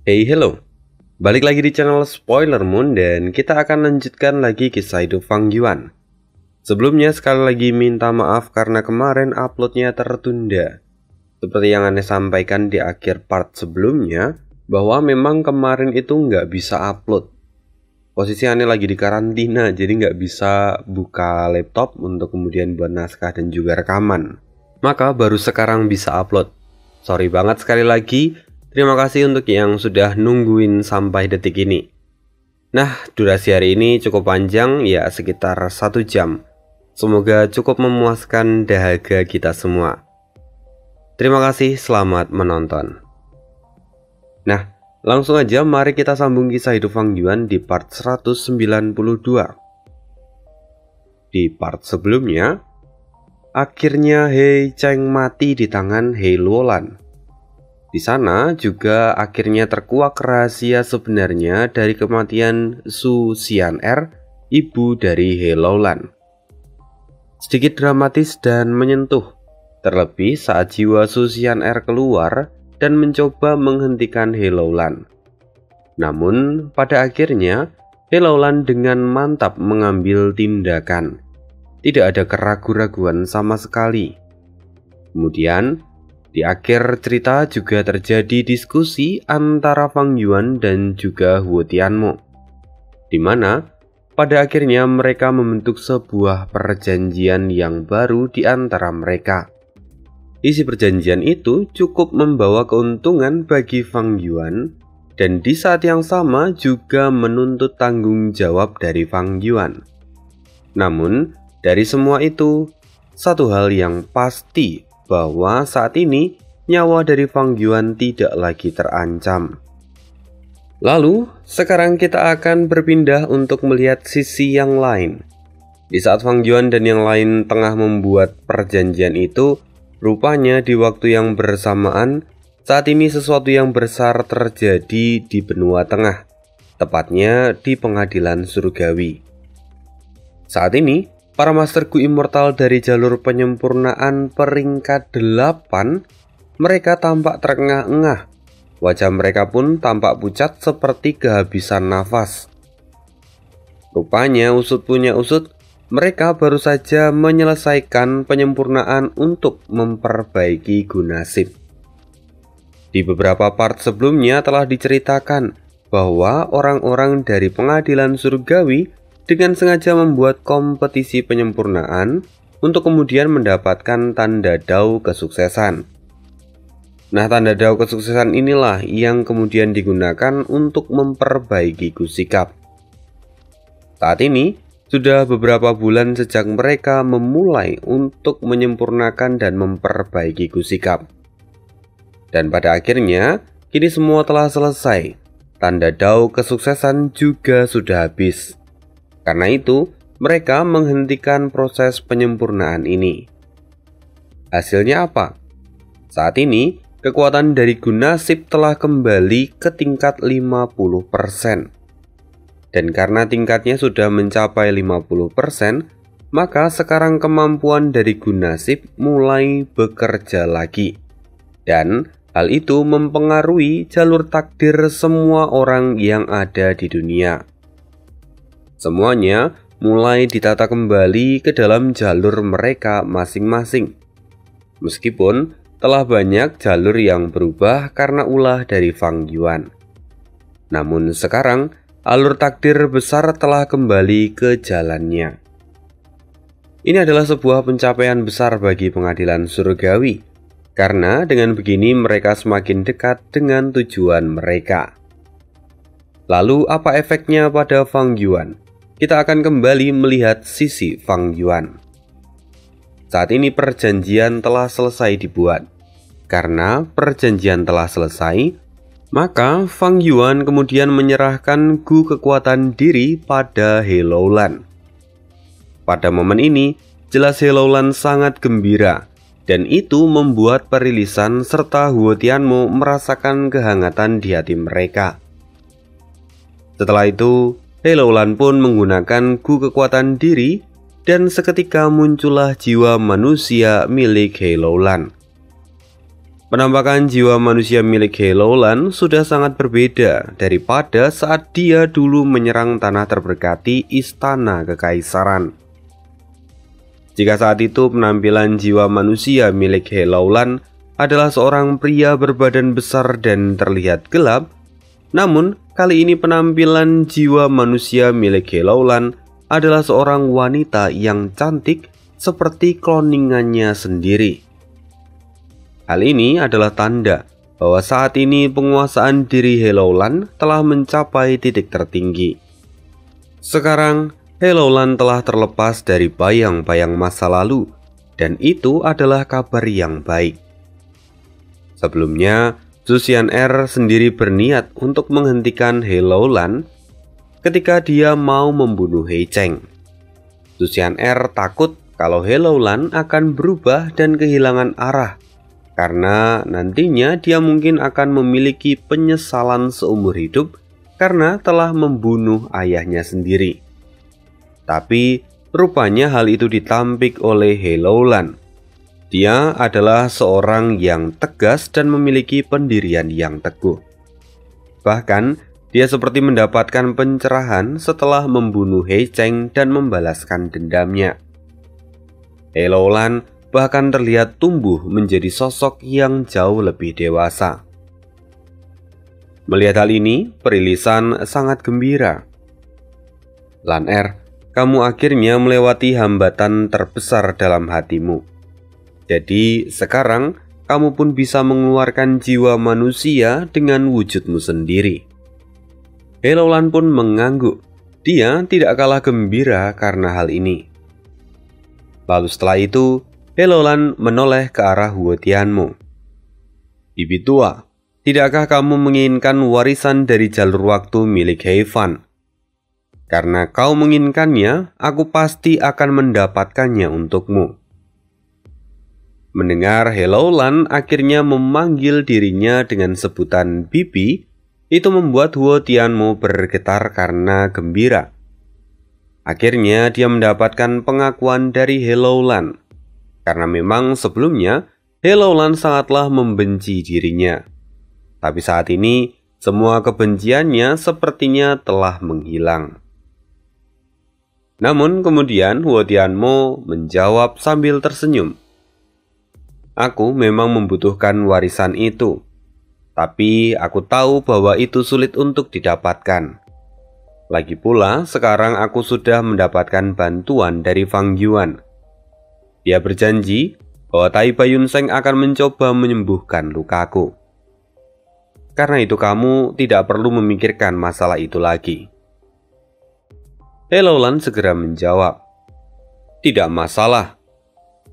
Hey hello, balik lagi di channel Spoiler Moon dan kita akan lanjutkan lagi kisah hidup Fang Yuan. Sebelumnya sekali lagi minta maaf karena kemarin uploadnya tertunda. Seperti yang Anda sampaikan di akhir part sebelumnya, bahwa memang kemarin itu nggak bisa upload. Posisi Anda lagi di karantina, jadi nggak bisa buka laptop untuk kemudian buat naskah dan juga rekaman. Maka baru sekarang bisa upload. Sorry banget sekali lagi. Terima kasih untuk yang sudah nungguin sampai detik ini. Nah, durasi hari ini cukup panjang, ya sekitar 1 jam. Semoga cukup memuaskan dahaga kita semua. Terima kasih, selamat menonton. Nah, langsung aja mari kita sambung kisah hidup Fang Yuan di part 192. Di part sebelumnya, akhirnya He Cheng mati di tangan He Luolan. Di sana juga akhirnya terkuak rahasia sebenarnya dari kematian Su Xian'er, ibu dari He Luolan. Sedikit dramatis dan menyentuh, terlebih saat jiwa Su Xian'er keluar dan mencoba menghentikan He Luolan. Namun pada akhirnya He Luolan dengan mantap mengambil tindakan. Tidak ada keraguan-raguan sama sekali. Kemudian di akhir cerita juga terjadi diskusi antara Fang Yuan dan juga Huo Tianmo, di mana pada akhirnya mereka membentuk sebuah perjanjian yang baru di antara mereka. Isi perjanjian itu cukup membawa keuntungan bagi Fang Yuan dan di saat yang sama juga menuntut tanggung jawab dari Fang Yuan. Namun dari semua itu, satu hal yang pasti bahwa saat ini nyawa dari Fang Yuan tidak lagi terancam. Lalu, sekarang kita akan berpindah untuk melihat sisi yang lain. Di saat Fang Yuan dan yang lain tengah membuat perjanjian itu, rupanya di waktu yang bersamaan, saat ini sesuatu yang besar terjadi di benua tengah, tepatnya di pengadilan surgawi. Saat ini, para Master Gu Immortal dari jalur penyempurnaan peringkat 8, mereka tampak terengah-engah. Wajah mereka pun tampak pucat seperti kehabisan nafas. Rupanya usut punya usut, mereka baru saja menyelesaikan penyempurnaan untuk memperbaiki Gu Nasib. Di beberapa part sebelumnya telah diceritakan bahwa orang-orang dari pengadilan surgawi dengan sengaja membuat kompetisi penyempurnaan untuk kemudian mendapatkan tanda dao kesuksesan. Nah, tanda dao kesuksesan inilah yang kemudian digunakan untuk memperbaiki Gu Sikap. Saat ini, sudah beberapa bulan sejak mereka memulai untuk menyempurnakan dan memperbaiki Gu Sikap. Dan pada akhirnya, kini semua telah selesai. Tanda dao kesuksesan juga sudah habis. Karena itu, mereka menghentikan proses penyempurnaan ini. Hasilnya apa? Saat ini, kekuatan dari Gu Nasib telah kembali ke tingkat 50%. Dan karena tingkatnya sudah mencapai 50%, maka sekarang kemampuan dari Gu Nasib mulai bekerja lagi. Dan hal itu mempengaruhi jalur takdir semua orang yang ada di dunia. Semuanya mulai ditata kembali ke dalam jalur mereka masing-masing. Meskipun telah banyak jalur yang berubah karena ulah dari Fang Yuan. Namun sekarang alur takdir besar telah kembali ke jalannya. Ini adalah sebuah pencapaian besar bagi pengadilan surgawi, karena dengan begini mereka semakin dekat dengan tujuan mereka. Lalu apa efeknya pada Fang Yuan? Kita akan kembali melihat sisi Fang Yuan. Saat ini perjanjian telah selesai dibuat. Karena perjanjian telah selesai, maka Fang Yuan kemudian menyerahkan Gu kekuatan diri pada He Luolan. Pada momen ini, jelas He Luolan sangat gembira, dan itu membuat perilisan serta Huo Tianmo merasakan kehangatan di hati mereka. Setelah itu, He Luolan pun menggunakan Gu kekuatan diri dan seketika muncullah jiwa manusia milik He Luolan. Penampakan jiwa manusia milik Hellouland sudah sangat berbeda daripada saat dia dulu menyerang tanah terberkati Istana Kekaisaran. Jika saat itu penampilan jiwa manusia milik Hellouland adalah seorang pria berbadan besar dan terlihat gelap, namun kali ini penampilan jiwa manusia milik Hellouland adalah seorang wanita yang cantik seperti kloningannya sendiri. Hal ini adalah tanda bahwa saat ini penguasaan diri Hellouland telah mencapai titik tertinggi. Sekarang, Hellouland telah terlepas dari bayang-bayang masa lalu, dan itu adalah kabar yang baik. Sebelumnya, Zhu Xian'er sendiri berniat untuk menghentikan Hellouland ketika dia mau membunuh He Cheng. Zhu Xian'er takut kalau Hellouland akan berubah dan kehilangan arah, karena nantinya dia mungkin akan memiliki penyesalan seumur hidup karena telah membunuh ayahnya sendiri. Tapi rupanya hal itu ditampik oleh Hellouland. Dia adalah seorang yang tegas dan memiliki pendirian yang teguh. Bahkan dia seperti mendapatkan pencerahan setelah membunuh He Cheng dan membalaskan dendamnya. Hellouland bahkan terlihat tumbuh menjadi sosok yang jauh lebih dewasa. Melihat hal ini, Perilisan sangat gembira. Lan-er, kamu akhirnya melewati hambatan terbesar dalam hatimu. Jadi sekarang kamu pun bisa mengeluarkan jiwa manusia dengan wujudmu sendiri. Hellouland pun mengangguk. Dia tidak kalah gembira karena hal ini. Lalu setelah itu, Hellouland menoleh ke arah Huo Tianmo. Bibi tua, tidakkah kamu menginginkan warisan dari jalur waktu milik He Fan? Karena kau menginginkannya, aku pasti akan mendapatkannya untukmu. Mendengar Hellouland akhirnya memanggil dirinya dengan sebutan Bibi, itu membuat Huo Tianmo bergetar karena gembira. Akhirnya dia mendapatkan pengakuan dari Hellouland. Karena memang sebelumnya Hellouland sangatlah membenci dirinya. Tapi saat ini semua kebenciannya sepertinya telah menghilang. Namun kemudian Huo Tianmo menjawab sambil tersenyum. Aku memang membutuhkan warisan itu. Tapi aku tahu bahwa itu sulit untuk didapatkan. Lagi pula sekarang aku sudah mendapatkan bantuan dari Fang Yuan. Dia berjanji bahwa Tai Baiyunseng akan mencoba menyembuhkan lukaku. Karena itu kamu tidak perlu memikirkan masalah itu lagi. Hellouland segera menjawab, tidak masalah.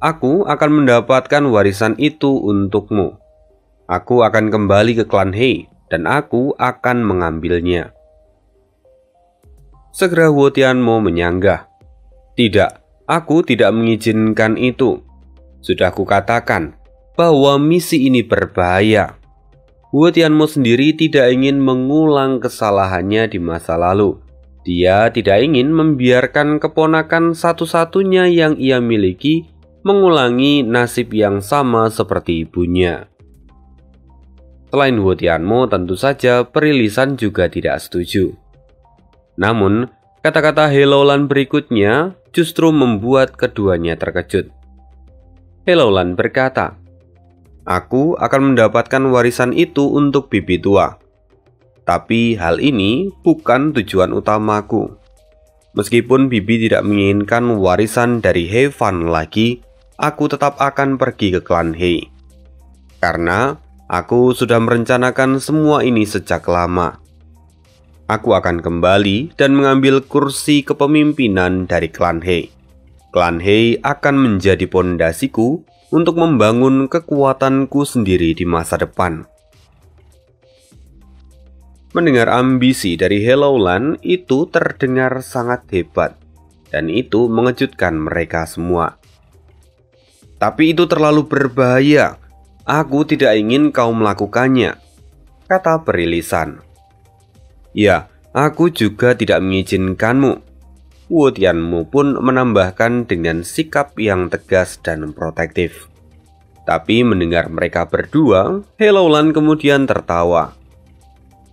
Aku akan mendapatkan warisan itu untukmu. Aku akan kembali ke klan He dan aku akan mengambilnya. Segera Huo Tianmo menyanggah, tidak. Aku tidak mengizinkan itu. Sudah kukatakan bahwa misi ini berbahaya. Huo Tianmo sendiri tidak ingin mengulang kesalahannya di masa lalu. Dia tidak ingin membiarkan keponakan satu-satunya yang ia miliki mengulangi nasib yang sama seperti ibunya. Selain Huo Tianmo, tentu saja Perilisan juga tidak setuju. Namun, kata-kata Hellouland berikutnya justru membuat keduanya terkejut. Hellouland berkata, aku akan mendapatkan warisan itu untuk bibi tua. Tapi hal ini bukan tujuan utamaku. Meskipun bibi tidak menginginkan warisan dari He Fan lagi, aku tetap akan pergi ke klan He. Karena aku sudah merencanakan semua ini sejak lama. Aku akan kembali dan mengambil kursi kepemimpinan dari klan He. Klan He akan menjadi pondasiku untuk membangun kekuatanku sendiri di masa depan. Mendengar ambisi dari Hellouland itu terdengar sangat hebat, dan itu mengejutkan mereka semua. Tapi itu terlalu berbahaya. Aku tidak ingin kau melakukannya, kata Perilisan. Ya, aku juga tidak mengizinkanmu. Huo Tianmo pun menambahkan dengan sikap yang tegas dan protektif. Tapi mendengar mereka berdua, Helloland kemudian tertawa.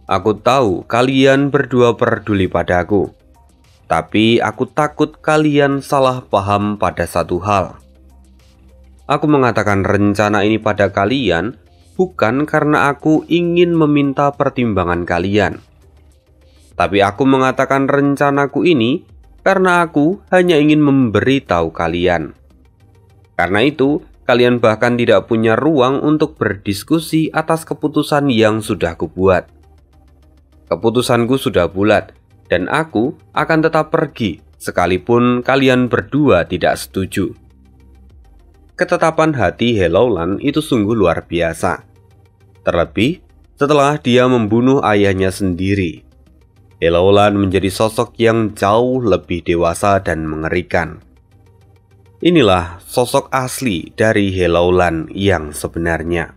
Aku tahu kalian berdua peduli padaku, tapi aku takut kalian salah paham pada satu hal. Aku mengatakan rencana ini pada kalian bukan karena aku ingin meminta pertimbangan kalian. Tapi aku mengatakan rencanaku ini karena aku hanya ingin memberitahu kalian. Karena itu, kalian bahkan tidak punya ruang untuk berdiskusi atas keputusan yang sudah kubuat. Keputusanku sudah bulat, dan aku akan tetap pergi sekalipun kalian berdua tidak setuju. Ketetapan hati Helloland itu sungguh luar biasa. Terlebih setelah dia membunuh ayahnya sendiri. Helloland menjadi sosok yang jauh lebih dewasa dan mengerikan. Inilah sosok asli dari Helloland yang sebenarnya.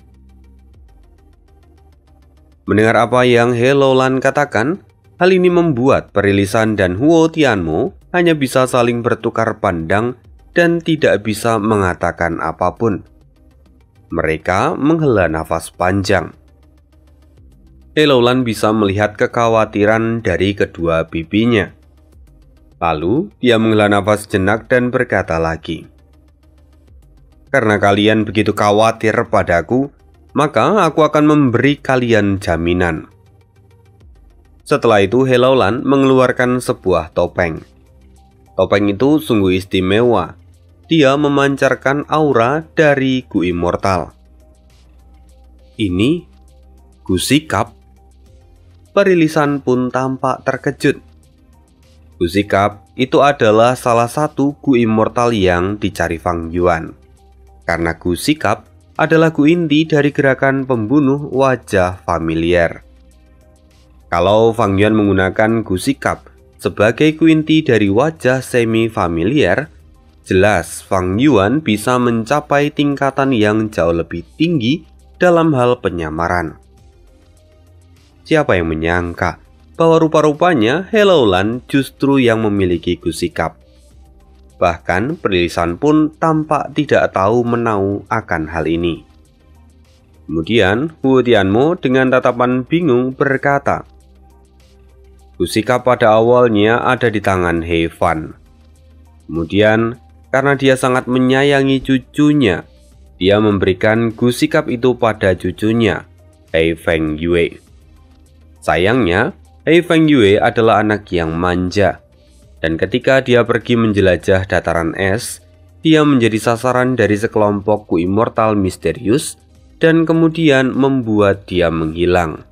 Mendengar apa yang Helloland katakan, hal ini membuat Perilisan dan Huo Tianmo hanya bisa saling bertukar pandang dan tidak bisa mengatakan apapun. Mereka menghela nafas panjang. Helloland bisa melihat kekhawatiran dari kedua bibinya. Lalu dia menghela nafas jenak dan berkata lagi, "Karena kalian begitu khawatir padaku, maka aku akan memberi kalian jaminan." Setelah itu Helloland mengeluarkan sebuah topeng. Topeng itu sungguh istimewa. Dia memancarkan aura dari Gu Immortal. Ini Gu Sikap. Perilisan pun tampak terkejut. Gu Sikap itu adalah salah satu Gu Immortal yang dicari Fang Yuan. Karena Gu Sikap adalah Gu inti dari gerakan pembunuh wajah familiar. Kalau Fang Yuan menggunakan Gu Sikap sebagai Gu inti dari wajah semi familiar, jelas Fang Yuan bisa mencapai tingkatan yang jauh lebih tinggi dalam hal penyamaran. Siapa yang menyangka bahwa rupa-rupanya Helloland justru yang memiliki Gu Sikap. Bahkan Perilisan pun tampak tidak tahu menau akan hal ini. Kemudian Huo Tianmo dengan tatapan bingung berkata, "Gu Sikap pada awalnya ada di tangan He Fan. Kemudian karena dia sangat menyayangi cucunya, dia memberikan Gu Sikap itu pada cucunya, He Feng Yue. Sayangnya, He Feng Yue adalah anak yang manja. Dan ketika dia pergi menjelajah dataran es, dia menjadi sasaran dari sekelompok Gu Immortal misterius dan kemudian membuat dia menghilang.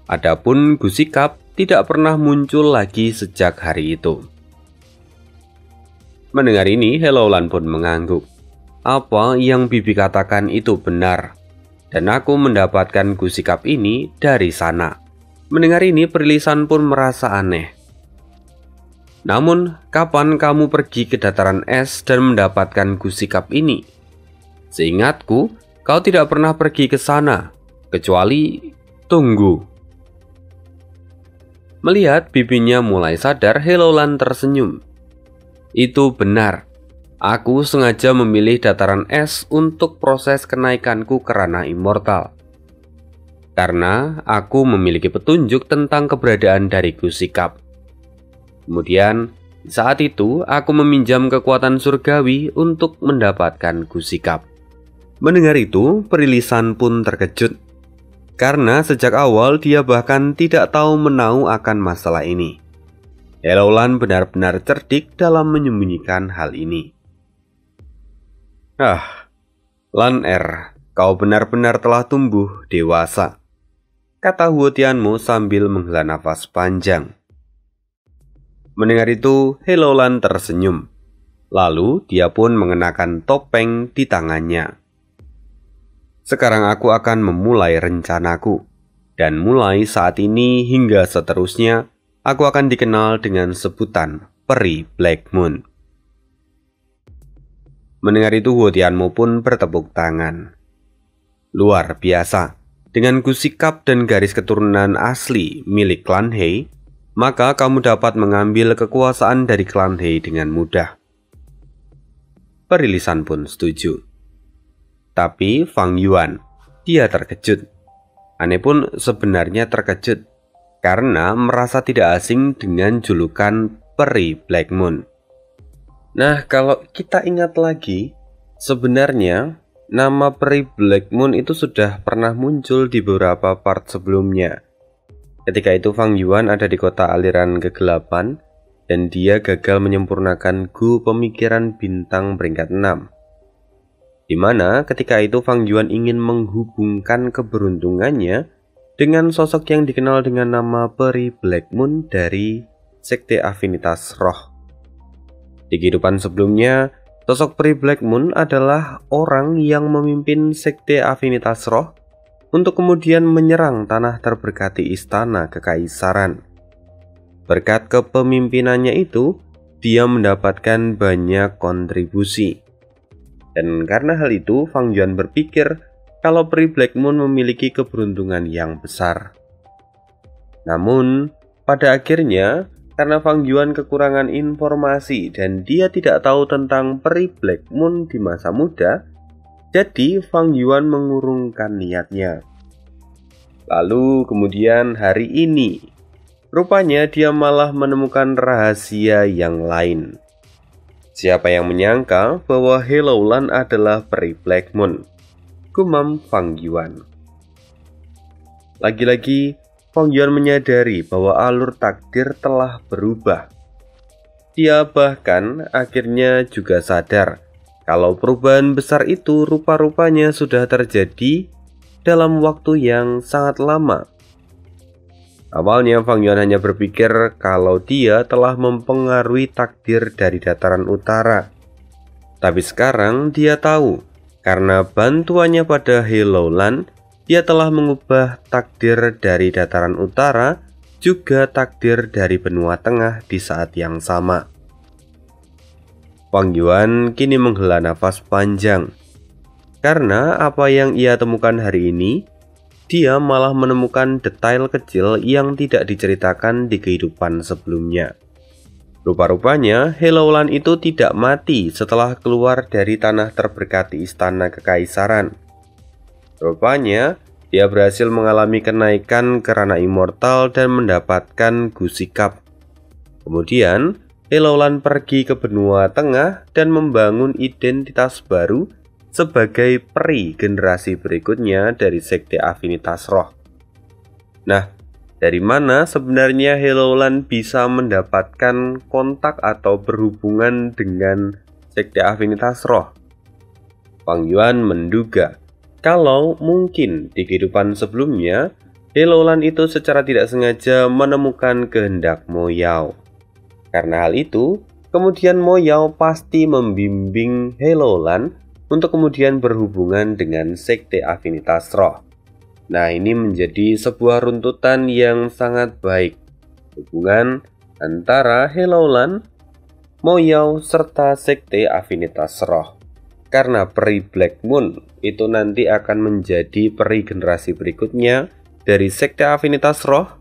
Adapun Gu Sikap tidak pernah muncul lagi sejak hari itu." Mendengar ini, Helloland pun mengangguk. Apa yang bibi katakan itu benar, dan aku mendapatkan Gu Sikap ini dari sana. Mendengar ini, Perilisan pun merasa aneh. "Namun, kapan kamu pergi ke dataran es dan mendapatkan Gu Sikap ini? Seingatku, kau tidak pernah pergi ke sana, kecuali..." "Tunggu." Melihat bibinya mulai sadar, Helloland tersenyum. "Itu benar. Aku sengaja memilih dataran es untuk proses kenaikanku ke ranah immortal. Karena aku memiliki petunjuk tentang keberadaan dari Gu Sikap. Kemudian, saat itu aku meminjam kekuatan surgawi untuk mendapatkan Gu Sikap." Mendengar itu, Perilisan pun terkejut. Karena sejak awal dia bahkan tidak tahu menau akan masalah ini. Helloland benar-benar cerdik dalam menyembunyikan hal ini. Lan Er, kau benar-benar telah tumbuh dewasa," kata Huo Tianmo sambil menghela nafas panjang. Mendengar itu, Helloland tersenyum. Lalu dia pun mengenakan topeng di tangannya. "Sekarang aku akan memulai rencanaku. Dan mulai saat ini hingga seterusnya, aku akan dikenal dengan sebutan Peri Black Moon." Mendengar itu, Huo Tianmo pun bertepuk tangan. "Luar biasa. Dengan Gu Sikap dan garis keturunan asli milik klan He, maka kamu dapat mengambil kekuasaan dari klan He dengan mudah." Perilisan pun setuju. Tapi Fang Yuan, dia terkejut. Anne pun sebenarnya terkejut karena merasa tidak asing dengan julukan Peri Black Moon. Nah, kalau kita ingat lagi, sebenarnya nama Peri Black Moon itu sudah pernah muncul di beberapa part sebelumnya. Ketika itu Fang Yuan ada di kota aliran kegelapan dan dia gagal menyempurnakan Gu Pemikiran Bintang peringkat 6. Di mana ketika itu Fang Yuan ingin menghubungkan keberuntungannya dengan sosok yang dikenal dengan nama Peri Black Moon dari Sekte Afinitas Roh. Di kehidupan sebelumnya, sosok Peri Black Moon adalah orang yang memimpin Sekte Afinitas Roh untuk kemudian menyerang tanah terberkati Istana Kekaisaran. Berkat kepemimpinannya itu, dia mendapatkan banyak kontribusi. Dan karena hal itu, Fang Yuan berpikir kalau Peri Black Moon memiliki keberuntungan yang besar. Namun, pada akhirnya, karena Fang Yuan kekurangan informasi dan dia tidak tahu tentang Peri Black Moon di masa muda, jadi Fang Yuan mengurungkan niatnya. Lalu kemudian hari ini, rupanya dia malah menemukan rahasia yang lain. Siapa yang menyangka bahwa Helloulan adalah Peri Black Moon? Gumam Fang Yuan. Lagi-lagi, Fang Yuan menyadari bahwa alur takdir telah berubah. Dia bahkan akhirnya juga sadar kalau perubahan besar itu rupa-rupanya sudah terjadi dalam waktu yang sangat lama. Awalnya Fang Yuan hanya berpikir kalau dia telah mempengaruhi takdir dari dataran utara. Tapi sekarang dia tahu, karena bantuannya pada Helloulan, dia telah mengubah takdir dari dataran utara, juga takdir dari benua tengah di saat yang sama. Fang Yuan kini menghela nafas panjang, karena apa yang ia temukan hari ini, dia malah menemukan detail kecil yang tidak diceritakan di kehidupan sebelumnya. Rupa-rupanya, Helloulan itu tidak mati setelah keluar dari tanah terberkati Istana Kekaisaran. Rupanya, dia berhasil mengalami kenaikan ke ranah immortal dan mendapatkan Gu Sikap. Kemudian, Helloulan pergi ke benua tengah dan membangun identitas baru sebagai peri generasi berikutnya dari Sekte Afinitas Roh. Nah, dari mana sebenarnya Helloulan bisa mendapatkan kontak atau berhubungan dengan Sekte Afinitas Roh? Fang Yuan menduga kalau mungkin di kehidupan sebelumnya Helloulan itu secara tidak sengaja menemukan kehendak Mo Yao. Karena hal itu, kemudian Mo Yao pasti membimbing Helloulan untuk kemudian berhubungan dengan Sekte Afinitas Roh. Nah, ini menjadi sebuah runtutan yang sangat baik. Hubungan antara Helloulan, Mo Yao, serta Sekte Afinitas Roh. Karena Peri Black Moon itu nanti akan menjadi peri generasi berikutnya dari Sekte Afinitas Roh.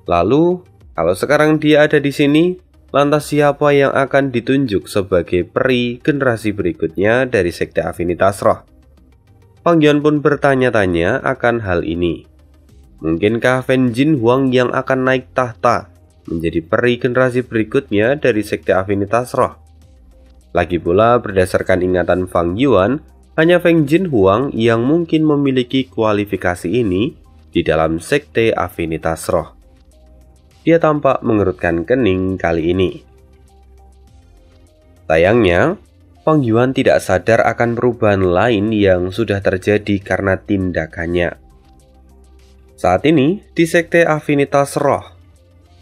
Lalu, kalau sekarang dia ada di sini, lantas siapa yang akan ditunjuk sebagai peri generasi berikutnya dari Sekte Afinitas Roh? Fang Yuan pun bertanya-tanya akan hal ini. Mungkinkah Fen Jin Huang yang akan naik tahta menjadi peri generasi berikutnya dari Sekte Afinitas Roh? Lagi pula berdasarkan ingatan Fang Yuan, hanya Feng Jin Huang yang mungkin memiliki kualifikasi ini di dalam Sekte Afinitas Roh. Dia tampak mengerutkan kening kali ini. Sayangnya, Fang Yuan tidak sadar akan perubahan lain yang sudah terjadi karena tindakannya. Saat ini, di Sekte Afinitas Roh,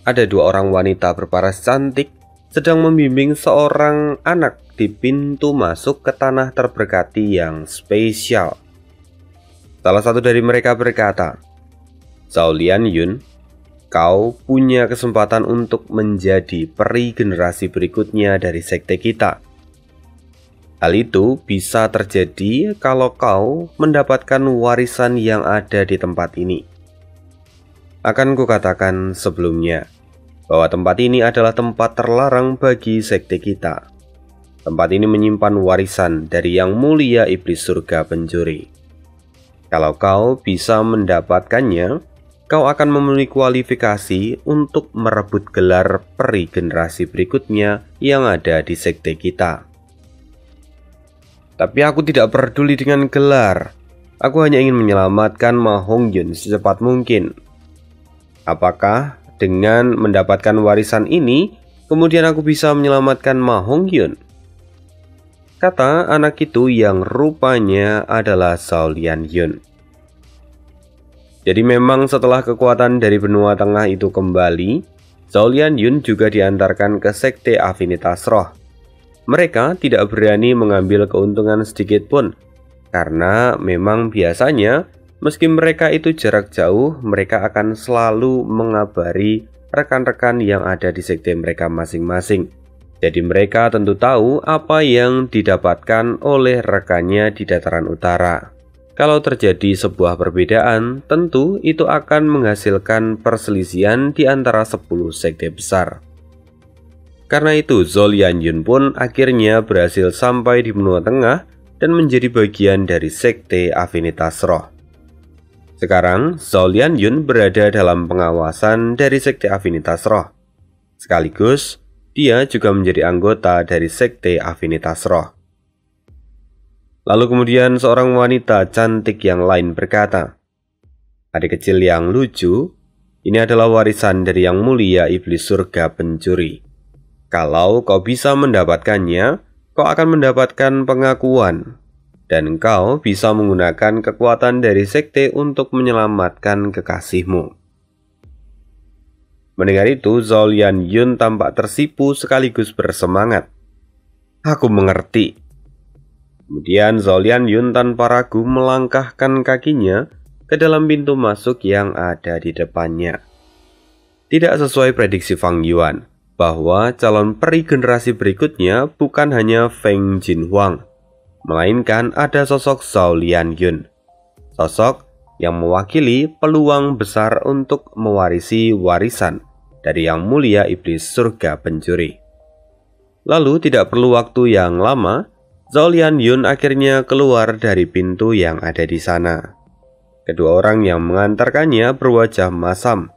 ada dua orang wanita berparas cantik sedang membimbing seorang anak di pintu masuk ke tanah terberkati yang spesial. Salah satu dari mereka berkata, "Zhao Lian Yun, kau punya kesempatan untuk menjadi peri generasi berikutnya dari sekte kita. Hal itu bisa terjadi kalau kau mendapatkan warisan yang ada di tempat ini. Akan kukatakan sebelumnya bahwa tempat ini adalah tempat terlarang bagi sekte kita. Tempat ini menyimpan warisan dari Yang Mulia Iblis Surga Pencuri. Kalau kau bisa mendapatkannya, kau akan memenuhi kualifikasi untuk merebut gelar peri generasi berikutnya yang ada di sekte kita. Tapi aku tidak peduli dengan gelar. Aku hanya ingin menyelamatkan Ma Hongyun secepat mungkin. Apakah dengan mendapatkan warisan ini, kemudian aku bisa menyelamatkan Ma Hongyun? Kata anak itu yang rupanya adalah Zhao Lianyun. Jadi memang setelah kekuatan dari benua tengah itu kembali, Zhao Lianyun juga diantarkan ke sekte Afinitas Roh. Mereka tidak berani mengambil keuntungan sedikit pun, karena memang biasanya meski mereka itu jarak jauh, mereka akan selalu mengabari rekan-rekan yang ada di sekte mereka masing-masing. Jadi mereka tentu tahu apa yang didapatkan oleh rekannya di dataran utara. Kalau terjadi sebuah perbedaan, tentu itu akan menghasilkan perselisihan di antara 10 sekte besar. Karena itu, Zhao Lianyun pun akhirnya berhasil sampai di benua tengah dan menjadi bagian dari sekte Afinitas Roh. Sekarang, Zhao Lianyun berada dalam pengawasan dari sekte Afinitas Roh. Sekaligus, dia juga menjadi anggota dari sekte Afinitas Roh. Lalu kemudian seorang wanita cantik yang lain berkata, "Adik kecil yang lucu, ini adalah warisan dari Yang Mulia Iblis Surga Pencuri. Kalau kau bisa mendapatkannya, kau akan mendapatkan pengakuan, dan kau bisa menggunakan kekuatan dari sekte untuk menyelamatkan kekasihmu." Mendengar itu, Zhao Lianyun tampak tersipu sekaligus bersemangat. "Aku mengerti." Kemudian Zhao Lianyun tanpa ragu melangkahkan kakinya ke dalam pintu masuk yang ada di depannya. Tidak sesuai prediksi Fang Yuan, bahwa calon peri generasi berikutnya bukan hanya Feng Jinhuang, melainkan ada sosok Zhao Lianyun. Sosok yang mewakili peluang besar untuk mewarisi warisan dari Yang Mulia Iblis Surga Pencuri. Lalu tidak perlu waktu yang lama, Zhao Lianyun akhirnya keluar dari pintu yang ada di sana. Kedua orang yang mengantarkannya berwajah masam.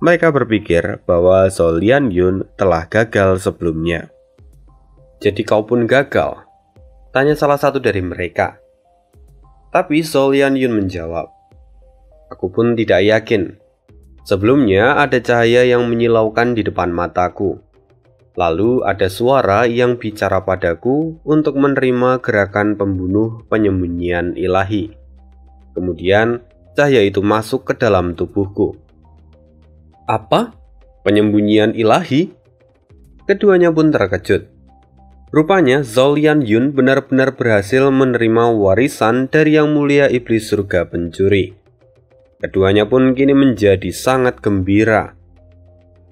Mereka berpikir bahwa Zhao Lianyun telah gagal sebelumnya. "Jadi kau pun gagal?" tanya salah satu dari mereka. Tapi Zhao Lianyun menjawab, "Aku pun tidak yakin. Sebelumnya ada cahaya yang menyilaukan di depan mataku. Lalu ada suara yang bicara padaku untuk menerima gerakan pembunuh penyembunyian ilahi. Kemudian cahaya itu masuk ke dalam tubuhku." "Apa? Penyembunyian ilahi?" Keduanya pun terkejut. Rupanya Zhao Lianyun benar-benar berhasil menerima warisan dari Yang Mulia Iblis Surga Pencuri. Keduanya pun kini menjadi sangat gembira.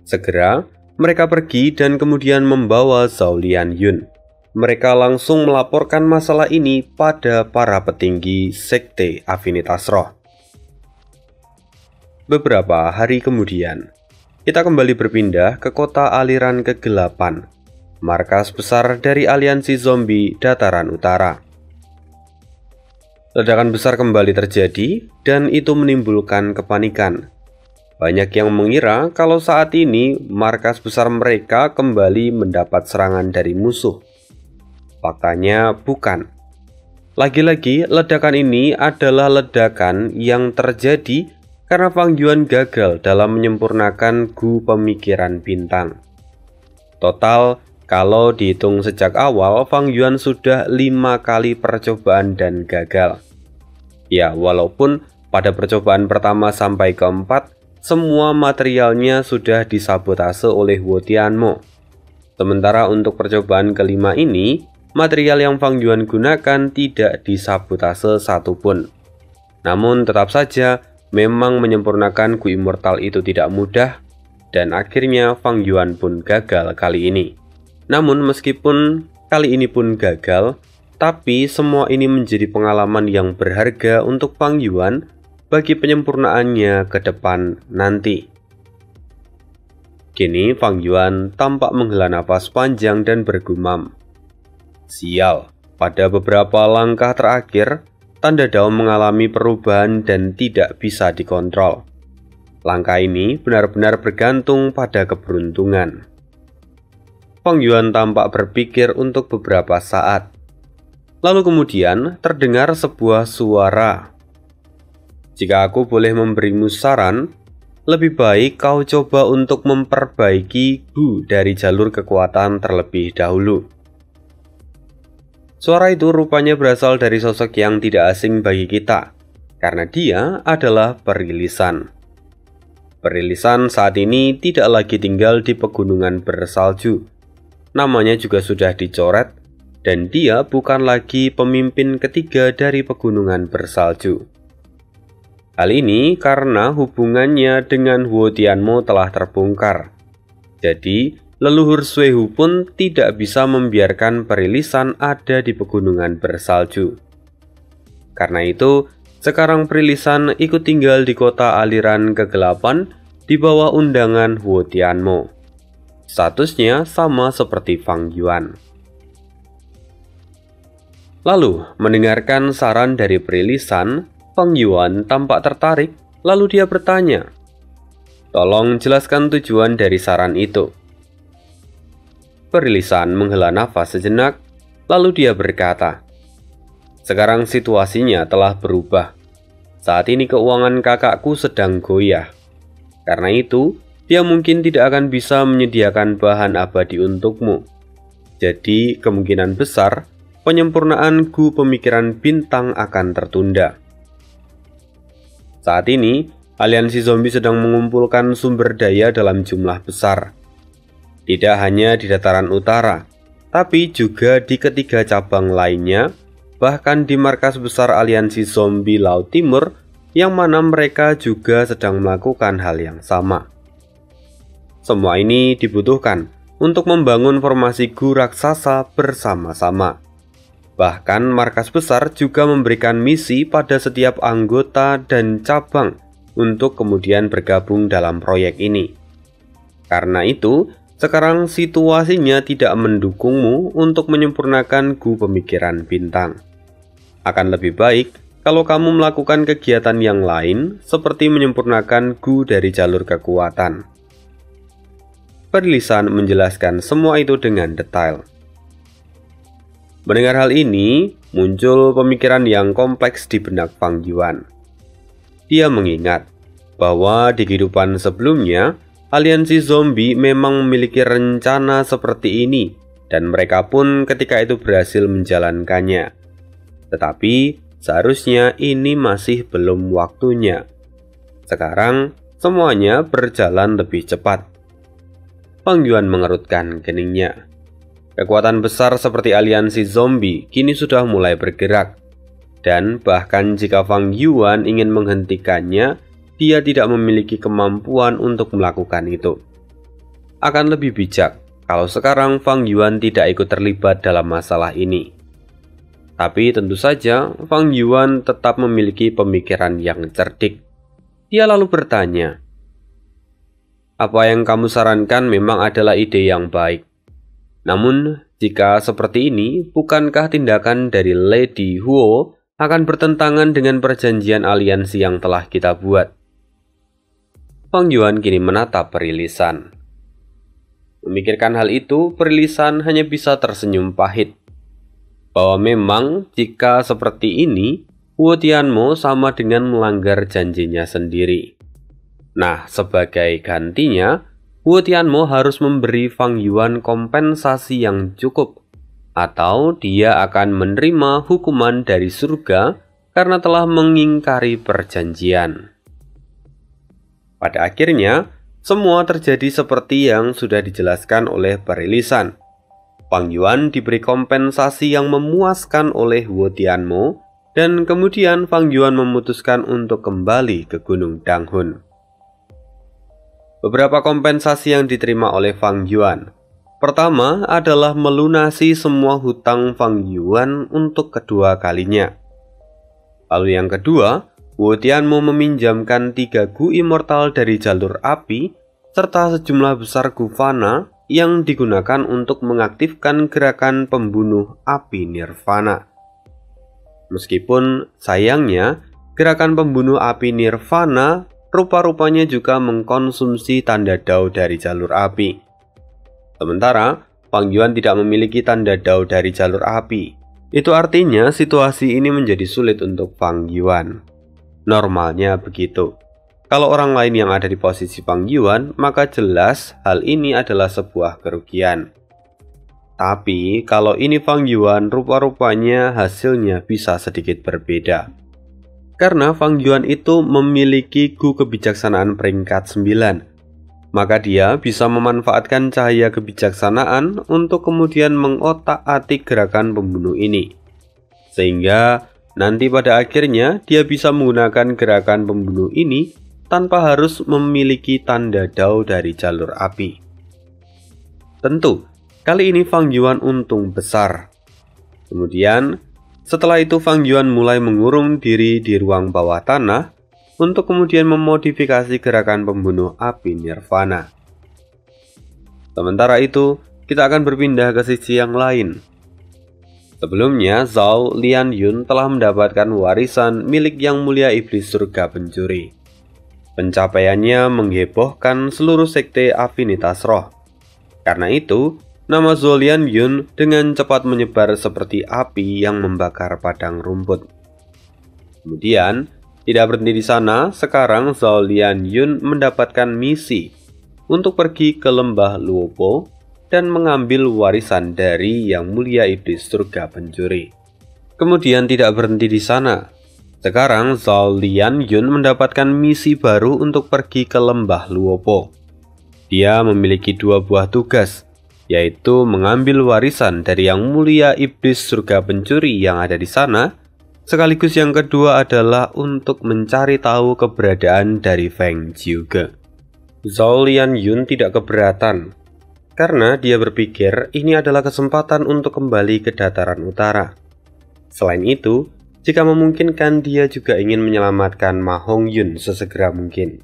Segera mereka pergi dan kemudian membawa Zhao Lianyun. Mereka langsung melaporkan masalah ini pada para petinggi sekte Afinitas Roh. Beberapa hari kemudian, kita kembali berpindah ke kota aliran kegelapan, markas besar dari aliansi zombie dataran utara. Ledakan besar kembali terjadi dan itu menimbulkan kepanikan. Banyak yang mengira kalau saat ini markas besar mereka kembali mendapat serangan dari musuh. Faktanya bukan. Lagi-lagi ledakan ini adalah ledakan yang terjadi karena Fang Yuan gagal dalam menyempurnakan Gu Pemikiran Bintang. Total, kalau dihitung sejak awal, Fang Yuan sudah 5 kali percobaan dan gagal. Ya, walaupun pada percobaan pertama sampai keempat, semua materialnya sudah disabotase oleh Wu Tianmo. Sementara untuk percobaan kelima ini, material yang Fang Yuan gunakan tidak disabotase satupun. Namun tetap saja, memang menyempurnakan Gu Immortal itu tidak mudah, dan akhirnya Fang Yuan pun gagal kali ini. Namun meskipun kali ini pun gagal, tapi semua ini menjadi pengalaman yang berharga untuk Fang Yuan bagi penyempurnaannya ke depan nanti. Kini Fang Yuan tampak menghela napas panjang dan bergumam, Sial, pada beberapa langkah terakhir, Tanda Dao mengalami perubahan dan tidak bisa dikontrol. Langkah ini benar-benar bergantung pada keberuntungan. Fang Yuan tampak berpikir untuk beberapa saat. Lalu kemudian terdengar sebuah suara. Jika aku boleh memberimu saran, lebih baik kau coba untuk memperbaiki Gu dari jalur kekuatan terlebih dahulu. Suara itu rupanya berasal dari sosok yang tidak asing bagi kita, karena dia adalah Perilisan. Perilisan saat ini tidak lagi tinggal di pegunungan bersalju. Namanya juga sudah dicoret, dan dia bukan lagi pemimpin ketiga dari pegunungan bersalju. Hal ini karena hubungannya dengan Huo Tianmo telah terbongkar. Jadi, leluhur Suehu pun tidak bisa membiarkan Perilisan ada di pegunungan bersalju. Karena itu, sekarang Perilisan ikut tinggal di kota aliran kegelapan di bawah undangan Huo Tianmo. Statusnya sama seperti Fang Yuan. Lalu, mendengarkan saran dari Perilisan, Fang Yuan tampak tertarik, lalu dia bertanya, "Tolong jelaskan tujuan dari saran itu." Perilisan menghela nafas sejenak, lalu dia berkata, "Sekarang situasinya telah berubah. Saat ini keuangan kakakku sedang goyah. Karena itu, dia mungkin tidak akan bisa menyediakan bahan abadi untukmu. Jadi, kemungkinan besar, penyempurnaan Gu pemikiran bintang akan tertunda. Saat ini, aliansi zombie sedang mengumpulkan sumber daya dalam jumlah besar. Tidak hanya di dataran utara, tapi juga di ketiga cabang lainnya, bahkan di markas besar aliansi zombie Laut Timur, yang mana mereka juga sedang melakukan hal yang sama. Semua ini dibutuhkan untuk membangun formasi Gu raksasa bersama-sama. Bahkan markas besar juga memberikan misi pada setiap anggota dan cabang untuk kemudian bergabung dalam proyek ini. Karena itu, sekarang situasinya tidak mendukungmu untuk menyempurnakan Gu pemikiran bintang. Akan lebih baik kalau kamu melakukan kegiatan yang lain seperti menyempurnakan Gu dari jalur kekuatan. Perilisan menjelaskan semua itu dengan detail. Mendengar hal ini, muncul pemikiran yang kompleks di benak Fang Yuan. Dia mengingat bahwa di kehidupan sebelumnya, aliansi zombie memang memiliki rencana seperti ini, dan mereka pun ketika itu berhasil menjalankannya. Tetapi, seharusnya ini masih belum waktunya. Sekarang, semuanya berjalan lebih cepat. Fang Yuan mengerutkan keningnya. Kekuatan besar seperti aliansi zombie kini sudah mulai bergerak. Dan bahkan jika Fang Yuan ingin menghentikannya, dia tidak memiliki kemampuan untuk melakukan itu. Akan lebih bijak kalau sekarang Fang Yuan tidak ikut terlibat dalam masalah ini. Tapi tentu saja Fang Yuan tetap memiliki pemikiran yang cerdik. Dia lalu bertanya, "Apa yang kamu sarankan memang adalah ide yang baik. Namun, jika seperti ini, bukankah tindakan dari Lady Huo akan bertentangan dengan perjanjian aliansi yang telah kita buat?" Fang Yuan kini menatap Perilisan. Memikirkan hal itu, Perilisan hanya bisa tersenyum pahit. Bahwa memang jika seperti ini, Huo Tianmo sama dengan melanggar janjinya sendiri. Nah, sebagai gantinya, Huo Tianmo harus memberi Fang Yuan kompensasi yang cukup, atau dia akan menerima hukuman dari surga karena telah mengingkari perjanjian. Pada akhirnya, semua terjadi seperti yang sudah dijelaskan oleh Perilisan. Fang Yuan diberi kompensasi yang memuaskan oleh Huo Tianmo, dan kemudian Fang Yuan memutuskan untuk kembali ke Gunung Danghun. Beberapa kompensasi yang diterima oleh Fang Yuan. Pertama adalah melunasi semua hutang Fang Yuan untuk kedua kalinya. Lalu yang kedua, Huo Tianmo meminjamkan 3 Gu immortal dari jalur api serta sejumlah besar Gu Fana yang digunakan untuk mengaktifkan gerakan pembunuh api nirvana. Meskipun sayangnya, gerakan pembunuh api nirvana rupa-rupanya juga mengkonsumsi tanda Dao dari jalur api. Sementara, Fang Yuan tidak memiliki tanda Dao dari jalur api. Itu artinya situasi ini menjadi sulit untuk Fang Yuan. Normalnya begitu. Kalau orang lain yang ada di posisi Fang Yuan, maka jelas hal ini adalah sebuah kerugian. Tapi kalau ini Fang Yuan, rupa-rupanya hasilnya bisa sedikit berbeda. Karena Fang Yuan itu memiliki Gu kebijaksanaan peringkat 9. Maka dia bisa memanfaatkan cahaya kebijaksanaan untuk kemudian mengotak-atik gerakan pembunuh ini. Sehingga nanti pada akhirnya dia bisa menggunakan gerakan pembunuh ini tanpa harus memiliki tanda Dao dari jalur api. Tentu, kali ini Fang Yuan untung besar. Kemudian, setelah itu Fang Yuan mulai mengurung diri di ruang bawah tanah untuk kemudian memodifikasi gerakan pembunuh api nirvana. Sementara itu, kita akan berpindah ke sisi yang lain. Sebelumnya, Zhao Lianyun telah mendapatkan warisan milik Yang Mulia Iblis Surga Pencuri. Pencapaiannya menghebohkan seluruh sekte afinitas roh. Karena itu, nama Zhao Lianyun dengan cepat menyebar seperti api yang membakar padang rumput. Kemudian, tidak berhenti di sana, sekarang Zhao Lianyun mendapatkan misi untuk pergi ke lembah Luopo dan mengambil warisan dari Yang Mulia Iblis Surga Pencuri. Kemudian tidak berhenti di sana. Sekarang Zhao Lianyun mendapatkan misi baru untuk pergi ke lembah Luopo. Dia memiliki dua buah tugas, yaitu mengambil warisan dari Yang Mulia Iblis Surga Pencuri yang ada di sana, sekaligus yang kedua adalah untuk mencari tahu keberadaan dari Feng Jiuge. Zhao Lianyun tidak keberatan, karena dia berpikir ini adalah kesempatan untuk kembali ke dataran utara. Selain itu, jika memungkinkan dia juga ingin menyelamatkan Ma Hongyun sesegera mungkin.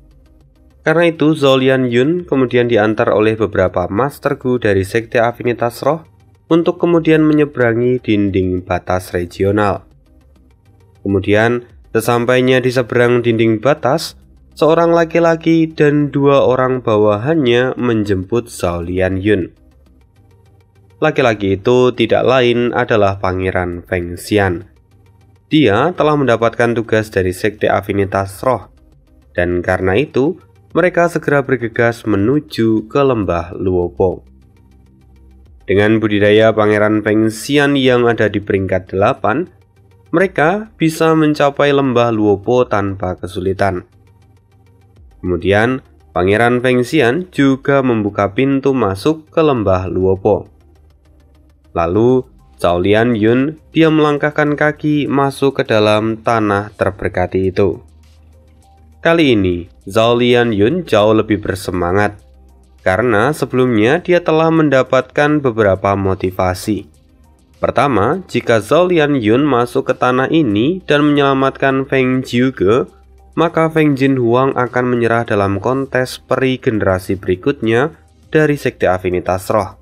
Karena itu Zhao Lianyun kemudian diantar oleh beberapa Master Gu dari Sekte Afinitas Roh untuk kemudian menyeberangi dinding batas regional. Kemudian, sesampainya di seberang dinding batas, seorang laki-laki dan dua orang bawahannya menjemput Zhao Lianyun. Laki-laki itu tidak lain adalah Pangeran Feng Xian. Dia telah mendapatkan tugas dari Sekte Afinitas Roh, dan karena itu, mereka segera bergegas menuju ke lembah Luopo. Dengan budidaya Pangeran Feng Xian yang ada di peringkat 8, mereka bisa mencapai lembah Luopo tanpa kesulitan. Kemudian, Pangeran Feng Xian juga membuka pintu masuk ke lembah Luopo. Lalu, Zhao Lianyun dia melangkahkan kaki masuk ke dalam tanah terberkati itu. Kali ini, Zhao Lianyun jauh lebih bersemangat, karena sebelumnya dia telah mendapatkan beberapa motivasi. Pertama, jika Zhao Lianyun masuk ke tanah ini dan menyelamatkan Feng Jiuge, maka Feng Jinhuang akan menyerah dalam kontes peri generasi berikutnya dari Sekte Afinitas Roh.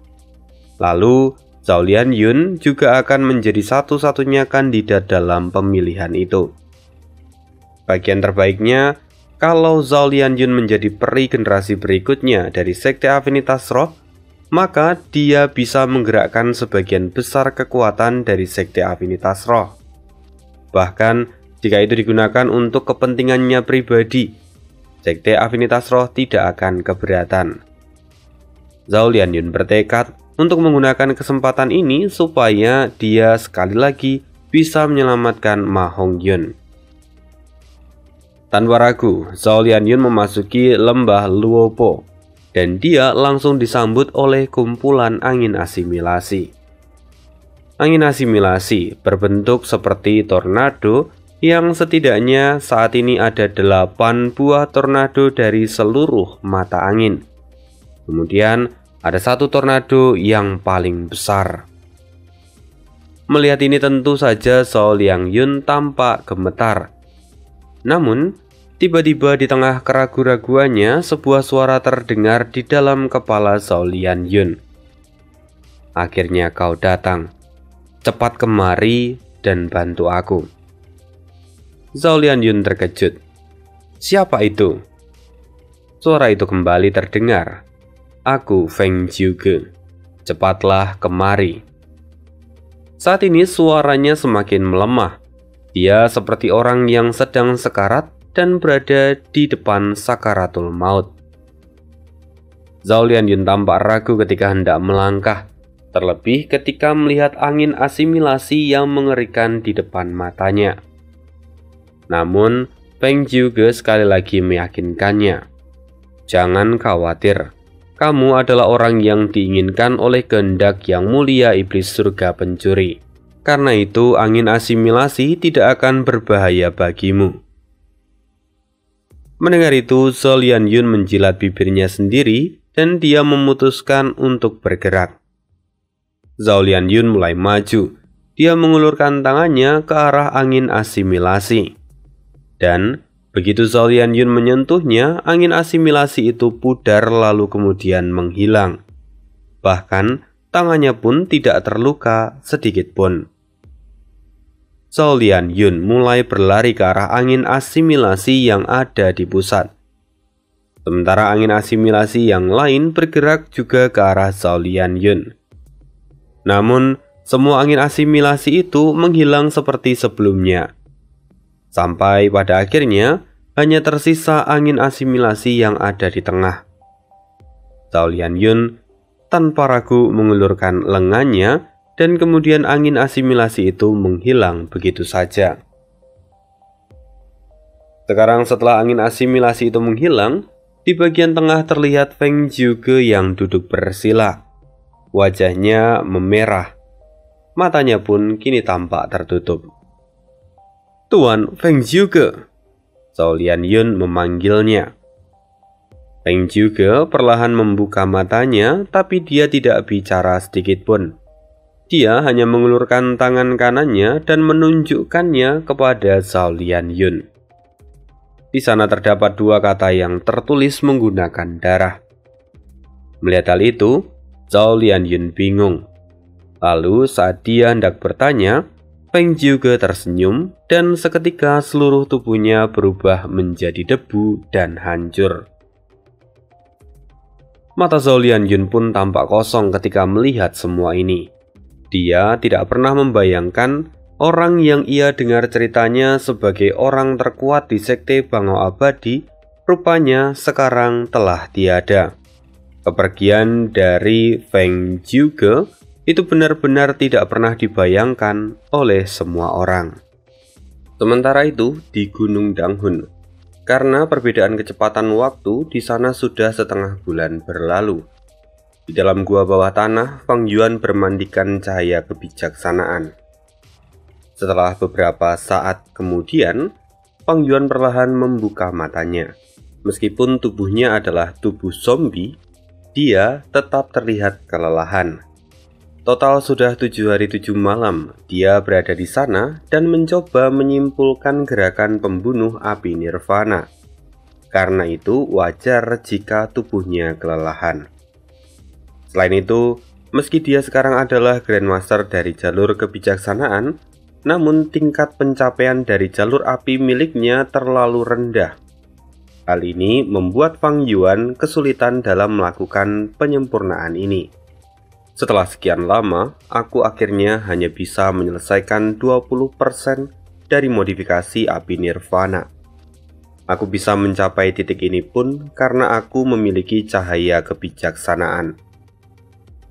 Lalu, Zhao Lianyun juga akan menjadi satu-satunya kandidat dalam pemilihan itu. Bagian terbaiknya, kalau Zhao Lianyun menjadi peri generasi berikutnya dari Sekte Afinitas Roh, maka dia bisa menggerakkan sebagian besar kekuatan dari Sekte Afinitas Roh. Bahkan, jika itu digunakan untuk kepentingannya pribadi, Sekte Afinitas Roh tidak akan keberatan. Zhao Lianyun bertekad untuk menggunakan kesempatan ini supaya dia sekali lagi bisa menyelamatkan Ma Hongyun. Tanpa ragu, Zhao Lianyun memasuki lembah Luopo, dan dia langsung disambut oleh kumpulan angin asimilasi. Angin asimilasi berbentuk seperti tornado yang setidaknya saat ini ada 8 buah tornado dari seluruh mata angin. Kemudian ada satu tornado yang paling besar. Melihat ini tentu saja Zhao Lianyun tampak gemetar. Namun, Tiba-tiba di tengah keraguan-raguannya, sebuah suara terdengar di dalam kepala Zhao Lianyun. "Akhirnya kau datang. Cepat kemari dan bantu aku." Zhao Lianyun terkejut. "Siapa itu?" Suara itu kembali terdengar. "Aku Feng Jiuge. Cepatlah kemari." Saat ini suaranya semakin melemah. Dia seperti orang yang sedang sekarat dan berada di depan sakaratul maut. Zhao Lianyun tampak ragu ketika hendak melangkah, terlebih ketika melihat angin asimilasi yang mengerikan di depan matanya. Namun, Feng Jiuge sekali lagi meyakinkannya. "Jangan khawatir, kamu adalah orang yang diinginkan oleh kehendak yang mulia iblis surga pencuri. Karena itu, angin asimilasi tidak akan berbahaya bagimu." Mendengar itu, Zhao Lianyun menjilat bibirnya sendiri dan dia memutuskan untuk bergerak. Zhao Lianyun mulai maju. Dia mengulurkan tangannya ke arah angin asimilasi. Dan begitu Zhao Lianyun menyentuhnya, angin asimilasi itu pudar lalu kemudian menghilang. Bahkan tangannya pun tidak terluka sedikit pun. Zhao Lianyun mulai berlari ke arah angin asimilasi yang ada di pusat. Sementara angin asimilasi yang lain bergerak juga ke arah Zhao Lianyun. Namun, semua angin asimilasi itu menghilang seperti sebelumnya. Sampai pada akhirnya, hanya tersisa angin asimilasi yang ada di tengah. Zhao Lianyun tanpa ragu mengulurkan lengannya, dan kemudian angin asimilasi itu menghilang begitu saja. Sekarang setelah angin asimilasi itu menghilang, di bagian tengah terlihat Feng Jiuge yang duduk bersila. Wajahnya memerah, matanya pun kini tampak tertutup. "Tuan Feng Jiuge," Zhao Lianyun memanggilnya. Feng Jiuge perlahan membuka matanya, tapi dia tidak bicara sedikit pun. Dia hanya mengulurkan tangan kanannya dan menunjukkannya kepada Zhao Lianyun. Di sana terdapat dua kata yang tertulis menggunakan darah. Melihat hal itu, Zhao Lianyun bingung. Lalu saat dia hendak bertanya, Feng Jiuge tersenyum dan seketika seluruh tubuhnya berubah menjadi debu dan hancur. Mata Zhao Lianyun pun tampak kosong ketika melihat semua ini. Dia tidak pernah membayangkan orang yang ia dengar ceritanya sebagai orang terkuat di Sekte Bangau Abadi rupanya sekarang telah tiada. Kepergian dari Feng Jiuge itu benar-benar tidak pernah dibayangkan oleh semua orang. Sementara itu di Gunung Danghun, karena perbedaan kecepatan waktu di sana sudah setengah bulan berlalu. Di dalam gua bawah tanah, Fang Yuan bermandikan cahaya kebijaksanaan. Setelah beberapa saat kemudian, Fang Yuan perlahan membuka matanya. Meskipun tubuhnya adalah tubuh zombie, dia tetap terlihat kelelahan. Total sudah 7 hari 7 malam, dia berada di sana dan mencoba menyimpulkan gerakan pembunuh api nirvana. Karena itu wajar jika tubuhnya kelelahan. Selain itu, meski dia sekarang adalah Grandmaster dari jalur kebijaksanaan, namun tingkat pencapaian dari jalur api miliknya terlalu rendah. Hal ini membuat Fang Yuan kesulitan dalam melakukan penyempurnaan ini. Setelah sekian lama, aku akhirnya hanya bisa menyelesaikan 20% dari modifikasi api nirvana. Aku bisa mencapai titik ini pun karena aku memiliki cahaya kebijaksanaan.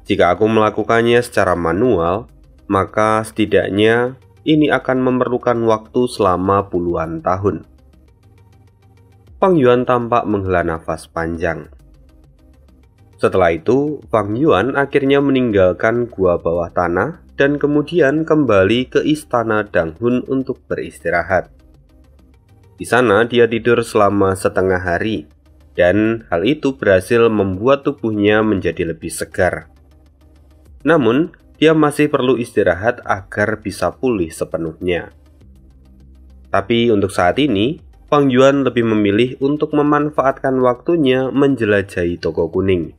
Jika aku melakukannya secara manual, maka setidaknya ini akan memerlukan waktu selama puluhan tahun. Fang Yuan tampak menghela nafas panjang. Setelah itu, Fang Yuan akhirnya meninggalkan gua bawah tanah dan kemudian kembali ke istana Danghun untuk beristirahat. Di sana dia tidur selama setengah hari, dan hal itu berhasil membuat tubuhnya menjadi lebih segar. Namun, dia masih perlu istirahat agar bisa pulih sepenuhnya. Tapi untuk saat ini, Fang Yuan lebih memilih untuk memanfaatkan waktunya menjelajahi toko kuning.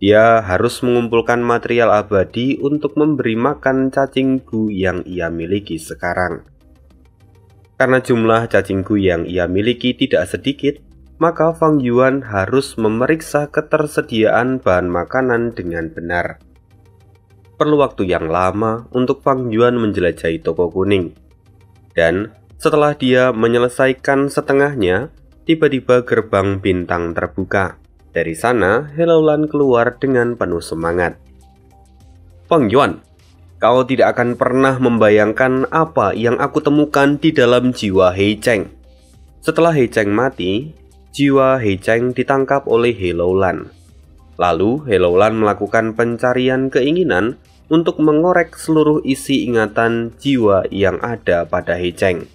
Dia harus mengumpulkan material abadi untuk memberi makan cacing gu yang ia miliki sekarang. Karena jumlah cacing gu yang ia miliki tidak sedikit, maka Fang Yuan harus memeriksa ketersediaan bahan makanan dengan benar. Perlu waktu yang lama untuk Fang Yuan menjelajahi toko kuning. Dan setelah dia menyelesaikan setengahnya, tiba-tiba gerbang bintang terbuka. Dari sana, Helloulan keluar dengan penuh semangat. Fang Yuan, kau tidak akan pernah membayangkan apa yang aku temukan di dalam jiwa He Cheng. Setelah He Cheng mati, jiwa He Cheng ditangkap oleh Helloulan. Lalu Helloulan melakukan pencarian keinginan untuk mengorek seluruh isi ingatan jiwa yang ada pada He Cheng.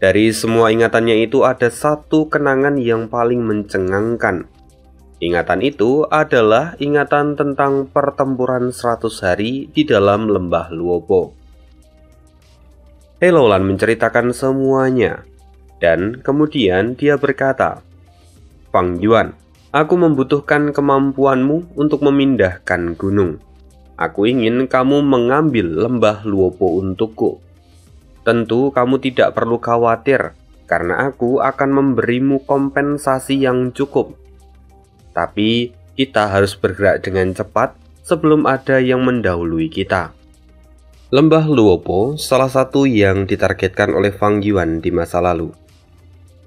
Dari semua ingatannya itu ada satu kenangan yang paling mencengangkan. Ingatan itu adalah ingatan tentang pertempuran 100 hari di dalam lembah Luopo. Helloulan menceritakan semuanya. Dan kemudian dia berkata, Fang Yuan, aku membutuhkan kemampuanmu untuk memindahkan gunung. Aku ingin kamu mengambil lembah Luopo untukku. Tentu kamu tidak perlu khawatir, karena aku akan memberimu kompensasi yang cukup. Tapi kita harus bergerak dengan cepat sebelum ada yang mendahului kita. Lembah Luopo salah satu yang ditargetkan oleh Fang Yuan di masa lalu.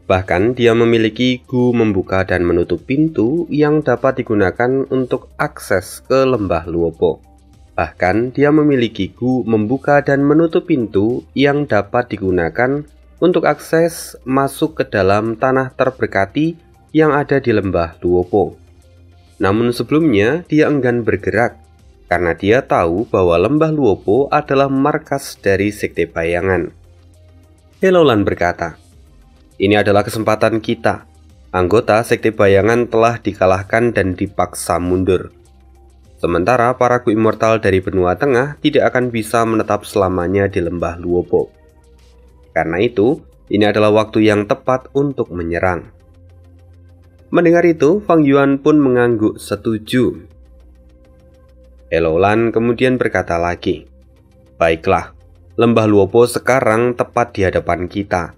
Bahkan dia memiliki gu membuka dan menutup pintu yang dapat digunakan untuk akses ke lembah Luopo. Bahkan dia memiliki gu membuka dan menutup pintu yang dapat digunakan untuk akses masuk ke dalam tanah terberkati yang ada di lembah Luopo. Namun sebelumnya dia enggan bergerak karena dia tahu bahwa lembah Luopo adalah markas dari Sekte Bayangan. Helloulan berkata, ini adalah kesempatan kita. Anggota Sekte Bayangan telah dikalahkan dan dipaksa mundur. Sementara para Gu Immortal dari benua tengah tidak akan bisa menetap selamanya di lembah Luopo. Karena itu, ini adalah waktu yang tepat untuk menyerang. Mendengar itu, Fang Yuan pun mengangguk setuju. Helloulan kemudian berkata lagi, baiklah, lembah Luopo sekarang tepat di hadapan kita.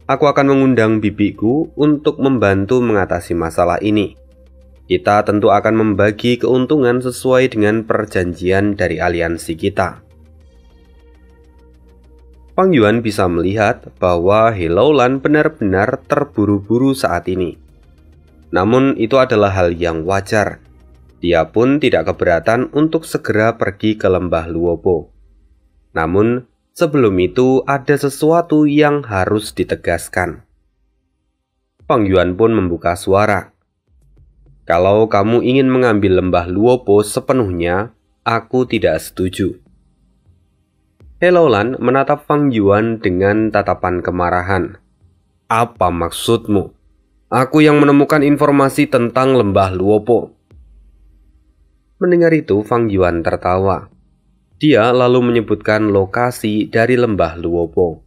Aku akan mengundang bibiku untuk membantu mengatasi masalah ini. Kita tentu akan membagi keuntungan sesuai dengan perjanjian dari aliansi kita. Fang Yuan bisa melihat bahwa Helloulan benar-benar terburu-buru saat ini. Namun itu adalah hal yang wajar. Dia pun tidak keberatan untuk segera pergi ke lembah Luopo. Namun sebelum itu ada sesuatu yang harus ditegaskan. Fang Yuan pun membuka suara. Kalau kamu ingin mengambil lembah Luopo sepenuhnya, aku tidak setuju. Helloulan menatap Fang Yuan dengan tatapan kemarahan. Apa maksudmu? Aku yang menemukan informasi tentang lembah Luopo. Mendengar itu, Fang Yuan tertawa. Dia lalu menyebutkan lokasi dari lembah Luopo.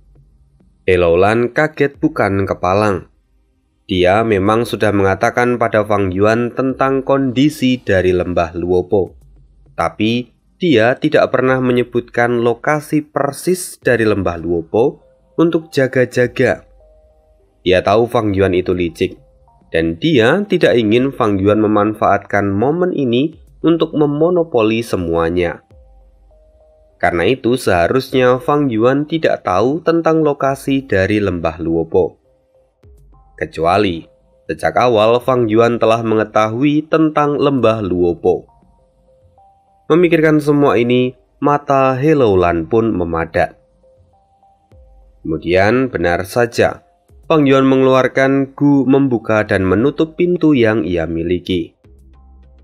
Helloulan kaget bukan kepalang. Dia memang sudah mengatakan pada Fang Yuan tentang kondisi dari lembah Luopo. Tapi dia tidak pernah menyebutkan lokasi persis dari lembah Luopo untuk jaga-jaga. Dia tahu Fang Yuan itu licik. Dan dia tidak ingin Fang Yuan memanfaatkan momen ini untuk memonopoli semuanya. Karena itu seharusnya Fang Yuan tidak tahu tentang lokasi dari lembah Luopo. Kecuali sejak awal Fang Yuan telah mengetahui tentang lembah Luopo. Memikirkan semua ini, mata Helloulan pun memadat. Kemudian benar saja, Fang Yuan mengeluarkan gu membuka dan menutup pintu yang ia miliki.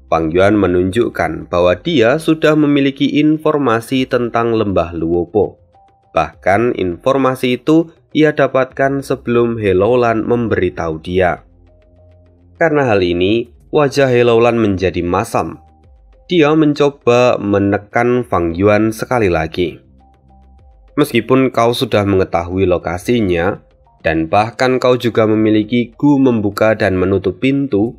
Fang Yuan menunjukkan bahwa dia sudah memiliki informasi tentang lembah Luopo. Bahkan informasi itu ia dapatkan sebelum Helloulan memberitahu dia. Karena hal ini, wajah Helloulan menjadi masam. Dia mencoba menekan Fang Yuan sekali lagi. Meskipun kau sudah mengetahui lokasinya, dan bahkan kau juga memiliki gu membuka dan menutup pintu,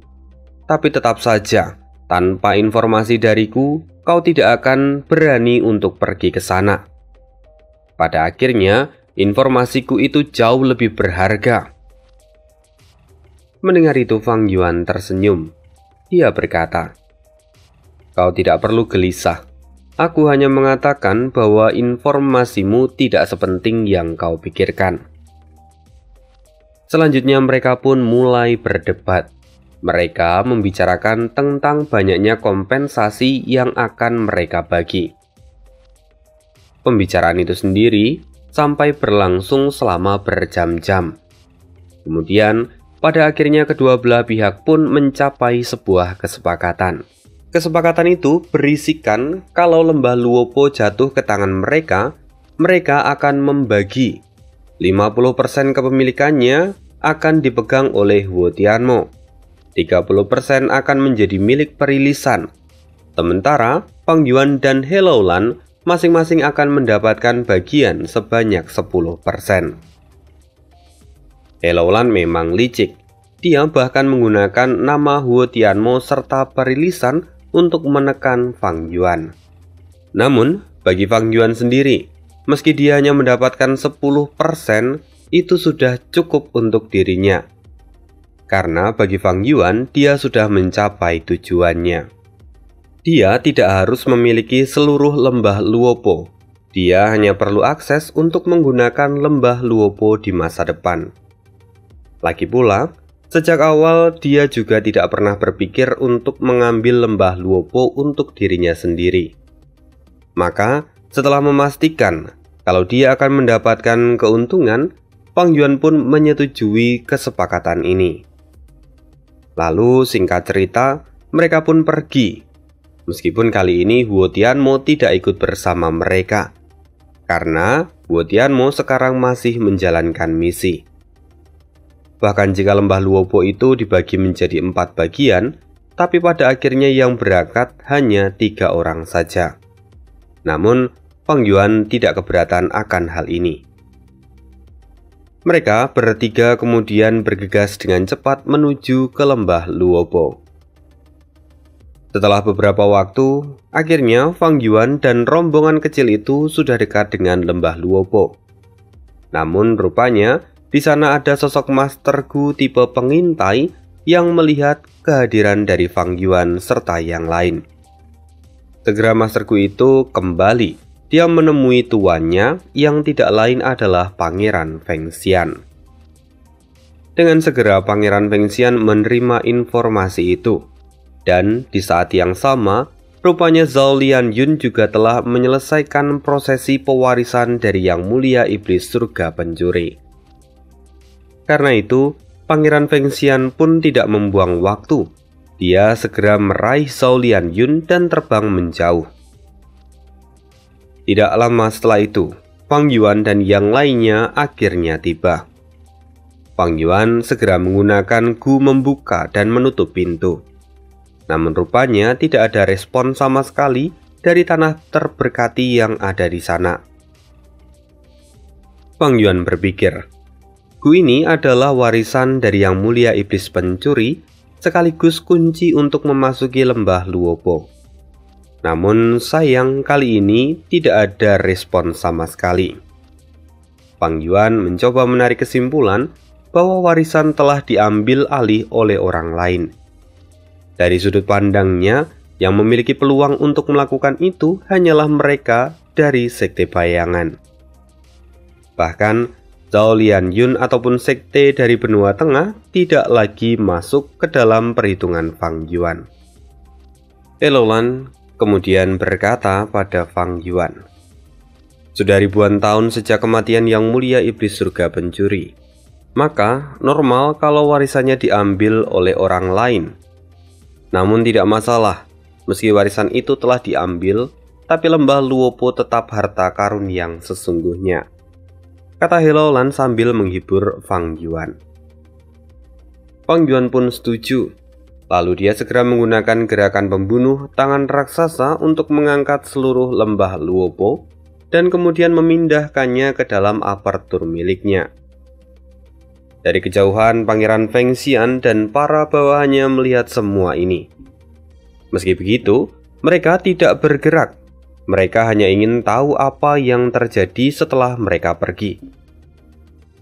tapi tetap saja, tanpa informasi dariku, kau tidak akan berani untuk pergi ke sana. Pada akhirnya, informasiku itu jauh lebih berharga." Mendengar itu, Fang Yuan tersenyum. Dia berkata, "Kau tidak perlu gelisah. Aku hanya mengatakan bahwa informasimu tidak sepenting yang kau pikirkan." Selanjutnya mereka pun mulai berdebat. Mereka membicarakan tentang banyaknya kompensasi yang akan mereka bagi. Pembicaraan itu sendiri sampai berlangsung selama berjam-jam. Kemudian, pada akhirnya kedua belah pihak pun mencapai sebuah kesepakatan. Kesepakatan itu berisikan kalau lembah Luopo jatuh ke tangan mereka, mereka akan membagi 50% kepemilikannya akan dipegang oleh Huo Tianmo, 30% akan menjadi milik perilisan. Sementara Fang Yuan dan He Laolan masing-masing akan mendapatkan bagian sebanyak 10%. He Laolan memang licik. Dia bahkan menggunakan nama Huo Tianmo serta perilisan untuk menekan Fang Yuan. Namun, bagi Fang Yuan sendiri, meski dia hanya mendapatkan 10%, itu sudah cukup untuk dirinya. Karena bagi Fang Yuan, dia sudah mencapai tujuannya. Dia tidak harus memiliki seluruh lembah Luopo. Dia hanya perlu akses untuk menggunakan lembah Luopo di masa depan. Lagi pula, sejak awal dia juga tidak pernah berpikir untuk mengambil lembah Luopo untuk dirinya sendiri. Maka, setelah memastikan kalau dia akan mendapatkan keuntungan, Fang Yuan pun menyetujui kesepakatan ini. Lalu singkat cerita, mereka pun pergi. Meskipun kali ini Huo Tianmo tidak ikut bersama mereka, karena Huo Tianmo sekarang masih menjalankan misi. Bahkan jika lembah Luopo itu dibagi menjadi 4 bagian, tapi pada akhirnya yang berangkat hanya 3 orang saja. Namun, Fang Yuan tidak keberatan akan hal ini. Mereka bertiga kemudian bergegas dengan cepat menuju ke lembah Luopo. Setelah beberapa waktu, akhirnya Fang Yuan dan rombongan kecil itu sudah dekat dengan lembah Luopo. Namun rupanya di sana ada sosok Master Gu tipe pengintai yang melihat kehadiran dari Fang Yuan serta yang lain. Segera Master Gu itu kembali. Dia menemui tuannya yang tidak lain adalah Pangeran Feng Xian. Dengan segera Pangeran Feng Xian menerima informasi itu. Dan di saat yang sama, rupanya Zhao Lianyun juga telah menyelesaikan prosesi pewarisan dari Yang Mulia Iblis Surga Pencuri. Karena itu, Pangeran Feng Xian pun tidak membuang waktu. Dia segera meraih Zhao Lianyun dan terbang menjauh. Tidak lama setelah itu, Fang Yuan dan yang lainnya akhirnya tiba. Fang Yuan segera menggunakan gu membuka dan menutup pintu. Namun rupanya tidak ada respon sama sekali dari tanah terberkati yang ada di sana. Fang Yuan berpikir, gu ini adalah warisan dari Yang Mulia Iblis Pencuri, sekaligus kunci untuk memasuki lembah Luopo. Namun sayang kali ini tidak ada respon sama sekali. Fang Yuan mencoba menarik kesimpulan bahwa warisan telah diambil alih oleh orang lain. Dari sudut pandangnya, yang memiliki peluang untuk melakukan itu hanyalah mereka dari Sekte Bayangan. Bahkan, Zhao Lianyun ataupun Sekte dari Benua Tengah tidak lagi masuk ke dalam perhitungan Fang Yuan. He Laolan kemudian berkata pada Fang Yuan, "Sudah ribuan tahun sejak kematian Yang Mulia Iblis Surga Pencuri, maka normal kalau warisannya diambil oleh orang lain. Namun tidak masalah, meski warisan itu telah diambil, tapi lembah Luopo tetap harta karun yang sesungguhnya," kata He Laolan sambil menghibur Fang Yuan. Fang Yuan pun setuju. Lalu dia segera menggunakan gerakan pembunuh tangan raksasa untuk mengangkat seluruh lembah Luopo dan kemudian memindahkannya ke dalam apertur miliknya. Dari kejauhan, Pangeran Feng Xian dan para bawahannya melihat semua ini. Meski begitu, mereka tidak bergerak. Mereka hanya ingin tahu apa yang terjadi setelah mereka pergi.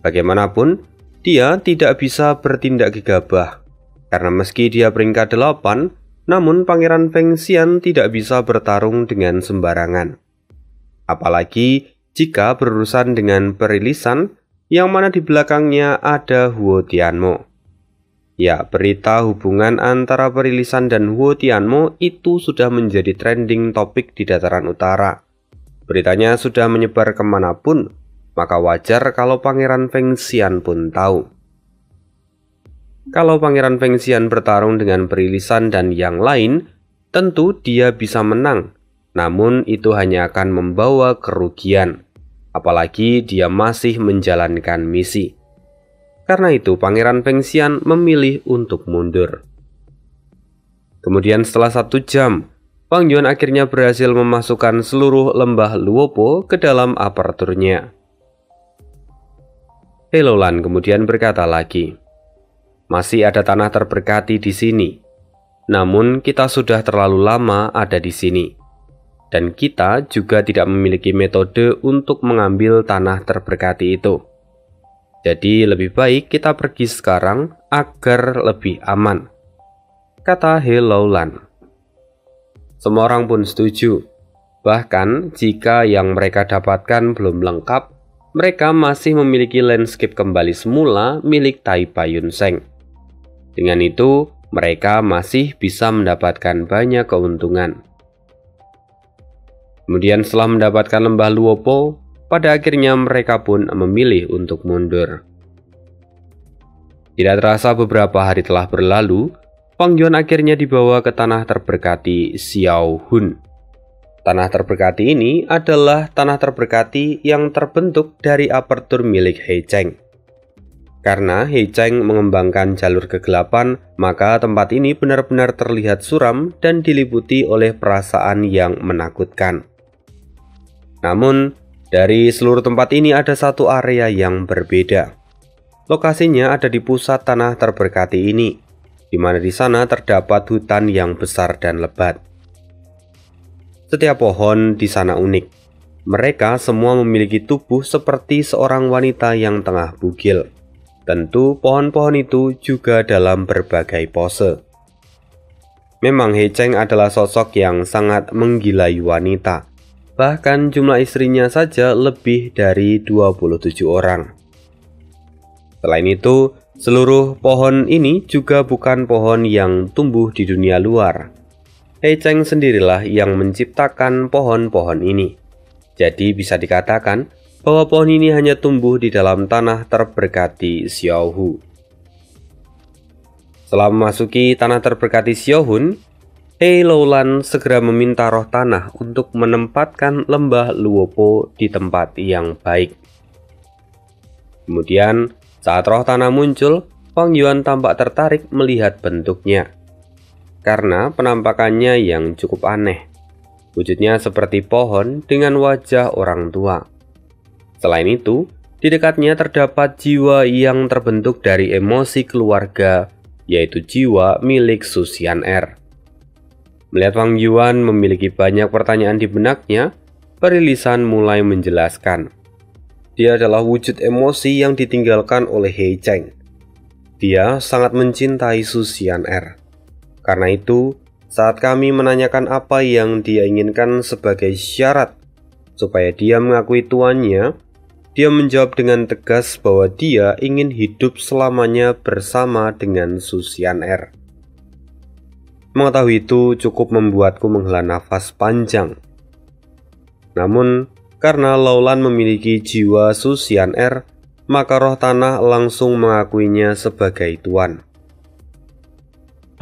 Bagaimanapun, dia tidak bisa bertindak gegabah. Karena meski dia peringkat 8, namun Pangeran Feng Xian tidak bisa bertarung dengan sembarangan. Apalagi jika berurusan dengan perilisan, yang mana di belakangnya ada Huo Tianmo. Ya, berita hubungan antara perilisan dan Huo Tianmo itu sudah menjadi trending topik di dataran utara. Beritanya sudah menyebar kemanapun, maka wajar kalau Pangeran Feng Xian pun tahu. Kalau Pangeran Feng Xian bertarung dengan perilisan dan yang lain, tentu dia bisa menang, namun itu hanya akan membawa kerugian. Apalagi dia masih menjalankan misi. Karena itu Pangeran Feng Xian memilih untuk mundur. Kemudian setelah 1 jam, Wang Yuan akhirnya berhasil memasukkan seluruh lembah Luopo ke dalam aperturnya. He Loulan kemudian berkata lagi, "Masih ada tanah terberkati di sini. Namun kita sudah terlalu lama ada di sini. Dan kita juga tidak memiliki metode untuk mengambil tanah terberkati itu. Jadi lebih baik kita pergi sekarang agar lebih aman," kata He Loulan. Semua orang pun setuju. Bahkan jika yang mereka dapatkan belum lengkap, mereka masih memiliki landscape kembali semula milik Tai Payun Seng. Dengan itu, mereka masih bisa mendapatkan banyak keuntungan. Kemudian setelah mendapatkan lembah Luopo, pada akhirnya mereka pun memilih untuk mundur. Tidak terasa beberapa hari telah berlalu, Wang Yuan akhirnya dibawa ke tanah terberkati Xiao Hun. Tanah terberkati ini adalah tanah terberkati yang terbentuk dari apertur milik He Cheng. Karena He Cheng mengembangkan jalur kegelapan, maka tempat ini benar-benar terlihat suram dan diliputi oleh perasaan yang menakutkan. Namun, dari seluruh tempat ini ada satu area yang berbeda. Lokasinya ada di pusat tanah terberkati ini, di mana di sana terdapat hutan yang besar dan lebat. Setiap pohon di sana unik. Mereka semua memiliki tubuh seperti seorang wanita yang tengah bugil. Tentu pohon-pohon itu juga dalam berbagai pose. Memang He Cheng adalah sosok yang sangat menggilai wanita. Bahkan jumlah istrinya saja lebih dari 27 orang. Selain itu, seluruh pohon ini juga bukan pohon yang tumbuh di dunia luar. He Cheng sendirilah yang menciptakan pohon-pohon ini. Jadi bisa dikatakan bahwa pohon ini hanya tumbuh di dalam tanah terberkati Xiao Hu. Setelah memasuki tanah terberkati Xiao Hun, He Loulan segera meminta roh tanah untuk menempatkan lembah Luopo di tempat yang baik. Kemudian, saat roh tanah muncul, Wang Yuan tampak tertarik melihat bentuknya. Karena penampakannya yang cukup aneh. Wujudnya seperti pohon dengan wajah orang tua. Selain itu, di dekatnya terdapat jiwa yang terbentuk dari emosi keluarga, yaitu jiwa milik Su Xian'er. Melihat Wang Yuan memiliki banyak pertanyaan di benaknya, perilisan mulai menjelaskan. Dia adalah wujud emosi yang ditinggalkan oleh He Cheng. Dia sangat mencintai Su Xian'er. Karena itu, saat kami menanyakan apa yang dia inginkan sebagai syarat supaya dia mengakui tuannya, dia menjawab dengan tegas bahwa dia ingin hidup selamanya bersama dengan Su Xian'er. Mengetahui itu cukup membuatku menghela nafas panjang. Namun, karena Loulan memiliki jiwa Su Xian'er, maka roh tanah langsung mengakuinya sebagai tuan.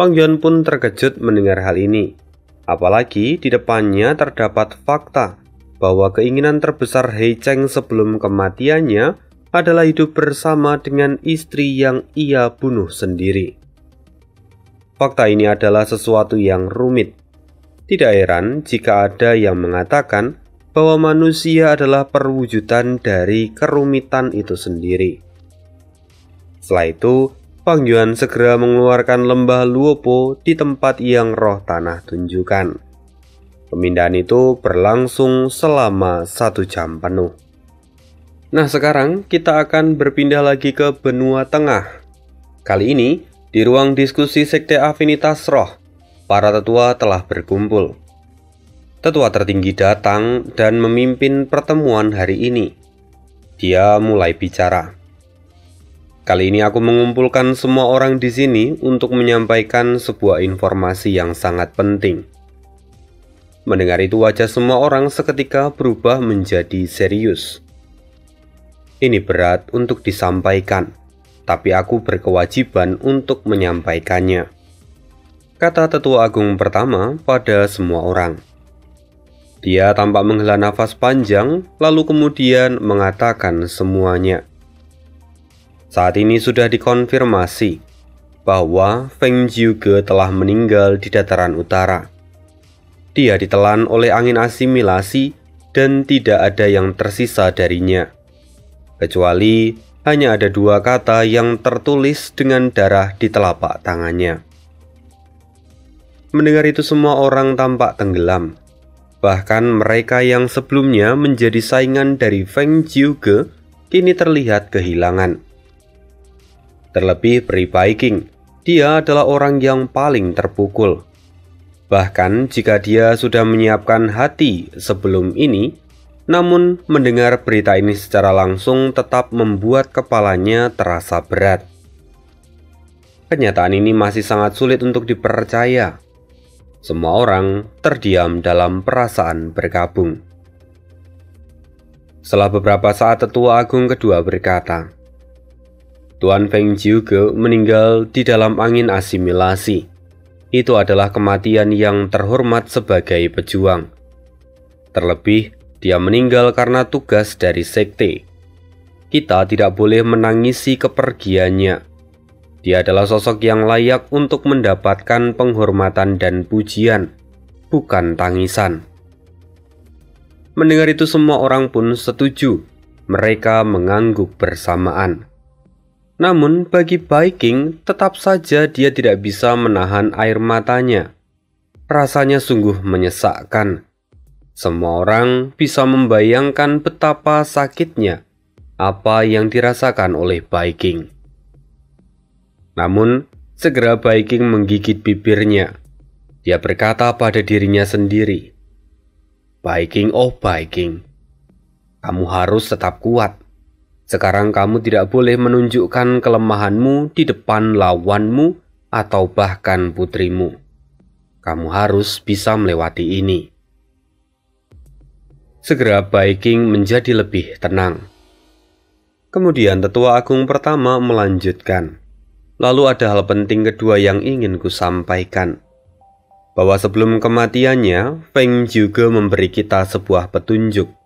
Wang Yuan pun terkejut mendengar hal ini. Apalagi di depannya terdapat fakta bahwa keinginan terbesar He Cheng sebelum kematiannya adalah hidup bersama dengan istri yang ia bunuh sendiri. Fakta ini adalah sesuatu yang rumit. Tidak heran jika ada yang mengatakan bahwa manusia adalah perwujudan dari kerumitan itu sendiri. Setelah itu, Fang Yuan segera mengeluarkan lembah Luopo di tempat yang roh tanah tunjukkan. Pemindahan itu berlangsung selama 1 jam penuh. Nah, sekarang kita akan berpindah lagi ke benua tengah. Kali ini, di ruang diskusi Sekte Afinitas Roh, para tetua telah berkumpul. Tetua tertinggi datang dan memimpin pertemuan hari ini. Dia mulai bicara. Kali ini aku mengumpulkan semua orang di sini untuk menyampaikan sebuah informasi yang sangat penting. Mendengar itu wajah semua orang seketika berubah menjadi serius. Ini berat untuk disampaikan, tapi aku berkewajiban untuk menyampaikannya, kata Tetua Agung pertama pada semua orang. Dia tampak menghela nafas panjang, lalu kemudian mengatakan semuanya. Saat ini sudah dikonfirmasi bahwa Feng Jiuge telah meninggal di dataran utara. Dia ditelan oleh angin asimilasi dan tidak ada yang tersisa darinya, kecuali hanya ada 2 kata yang tertulis dengan darah di telapak tangannya. Mendengar itu semua orang tampak tenggelam. Bahkan mereka yang sebelumnya menjadi saingan dari Feng Jiuge kini terlihat kehilangan. Terlebih peri Baiking, dia adalah orang yang paling terpukul. Bahkan jika dia sudah menyiapkan hati sebelum ini, namun mendengar berita ini secara langsung tetap membuat kepalanya terasa berat. Kenyataan ini masih sangat sulit untuk dipercaya. Semua orang terdiam dalam perasaan berkabung. Setelah beberapa saat, Tetua Agung kedua berkata, Tuan Feng Jiuge meninggal di dalam angin asimilasi. Itu adalah kematian yang terhormat sebagai pejuang. Terlebih, dia meninggal karena tugas dari sekte. Kita tidak boleh menangisi kepergiannya. Dia adalah sosok yang layak untuk mendapatkan penghormatan dan pujian, bukan tangisan. Mendengar itu semua orang pun setuju. Mereka mengangguk bersamaan. Namun bagi Baiking, tetap saja dia tidak bisa menahan air matanya. Rasanya sungguh menyesakkan. Semua orang bisa membayangkan betapa sakitnya apa yang dirasakan oleh Baiking. Namun, segera Baiking menggigit bibirnya. Dia berkata pada dirinya sendiri, Baiking, oh Baiking, kamu harus tetap kuat. Sekarang kamu tidak boleh menunjukkan kelemahanmu di depan lawanmu atau bahkan putrimu. Kamu harus bisa melewati ini. Segera Baiking menjadi lebih tenang. Kemudian Tetua Agung pertama melanjutkan. Lalu ada hal penting kedua yang ingin kusampaikan. Bahwa sebelum kematiannya, Feng juga memberi kita sebuah petunjuk.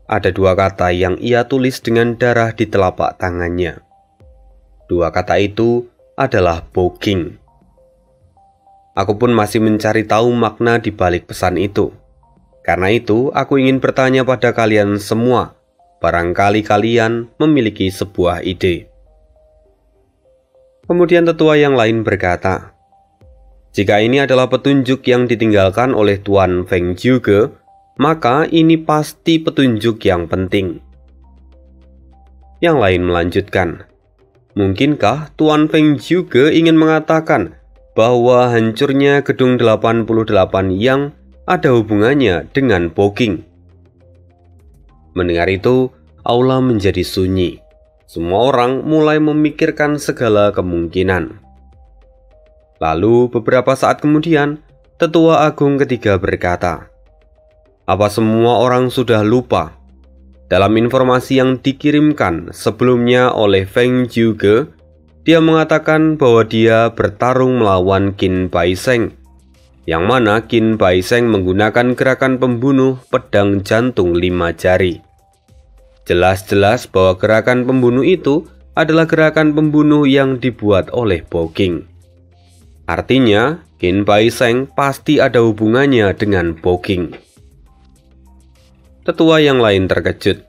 Ada 2 kata yang ia tulis dengan darah di telapak tangannya. 2 kata itu adalah Boging. Aku pun masih mencari tahu makna di balik pesan itu. Karena itu, aku ingin bertanya pada kalian semua. Barangkali kalian memiliki sebuah ide. Kemudian tetua yang lain berkata, jika ini adalah petunjuk yang ditinggalkan oleh Tuan Feng Jiuge, maka ini pasti petunjuk yang penting. Yang lain melanjutkan, mungkinkah Tuan Feng Jiuge ingin mengatakan bahwa hancurnya gedung 88 yang ada hubungannya dengan Boging? Mendengar itu, aula menjadi sunyi. Semua orang mulai memikirkan segala kemungkinan. Lalu beberapa saat kemudian, Tetua Agung ketiga berkata, apa semua orang sudah lupa? Dalam informasi yang dikirimkan sebelumnya oleh Feng Jiuge, dia mengatakan bahwa dia bertarung melawan Qin Baiseng, yang mana Qin Baiseng menggunakan gerakan pembunuh pedang jantung 5 jari. Jelas-jelas bahwa gerakan pembunuh itu adalah gerakan pembunuh yang dibuat oleh Boging. Artinya, Qin Baiseng pasti ada hubungannya dengan Boging. Tetua yang lain terkejut.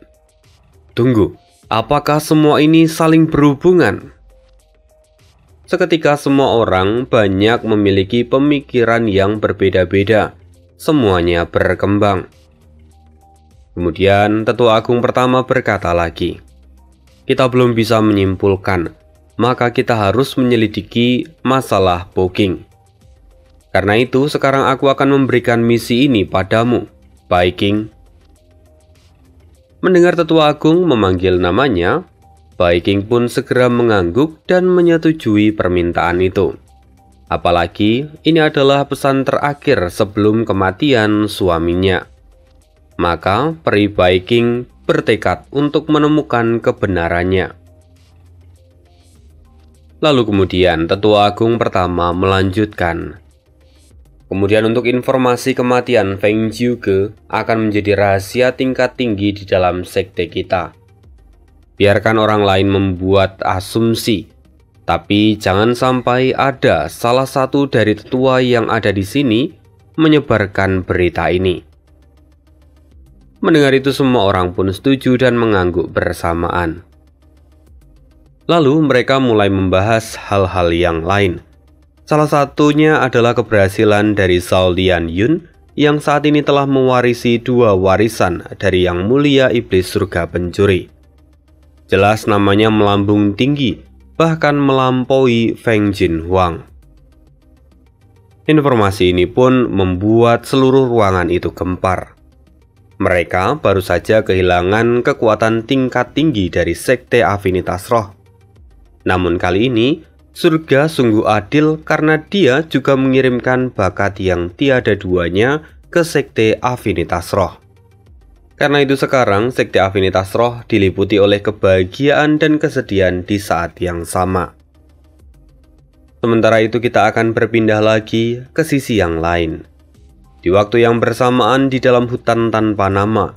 Tunggu, apakah semua ini saling berhubungan? Seketika semua orang banyak memiliki pemikiran yang berbeda-beda. Semuanya berkembang. Kemudian Tetua Agung pertama berkata lagi, "Kita belum bisa menyimpulkan, maka kita harus menyelidiki masalah Boging. Karena itu sekarang aku akan memberikan misi ini padamu, Bai King." Mendengar Tetua Agung memanggil namanya, Bai King pun segera mengangguk dan menyetujui permintaan itu. Apalagi ini adalah pesan terakhir sebelum kematian suaminya. Maka peri Bai King bertekad untuk menemukan kebenarannya. Lalu kemudian Tetua Agung pertama melanjutkan, "Kemudian untuk informasi kematian Feng Jiuge akan menjadi rahasia tingkat tinggi di dalam sekte kita. Biarkan orang lain membuat asumsi, tapi jangan sampai ada salah satu dari tetua yang ada di sini menyebarkan berita ini." Mendengar itu semua orang pun setuju dan mengangguk bersamaan. Lalu mereka mulai membahas hal-hal yang lain. Salah satunya adalah keberhasilan dari Zhao Lianyun yang saat ini telah mewarisi 2 warisan dari Yang Mulia Iblis Surga Pencuri. Jelas namanya melambung tinggi, bahkan melampaui Feng Jinhuang. Informasi ini pun membuat seluruh ruangan itu gempar. Mereka baru saja kehilangan kekuatan tingkat tinggi dari Sekte Afinitas Roh. Namun kali ini, surga sungguh adil karena dia juga mengirimkan bakat yang tiada duanya ke Sekte Afinitas Roh. Karena itu sekarang Sekte Afinitas Roh diliputi oleh kebahagiaan dan kesedihan di saat yang sama. Sementara itu kita akan berpindah lagi ke sisi yang lain. Di waktu yang bersamaan di dalam hutan tanpa nama,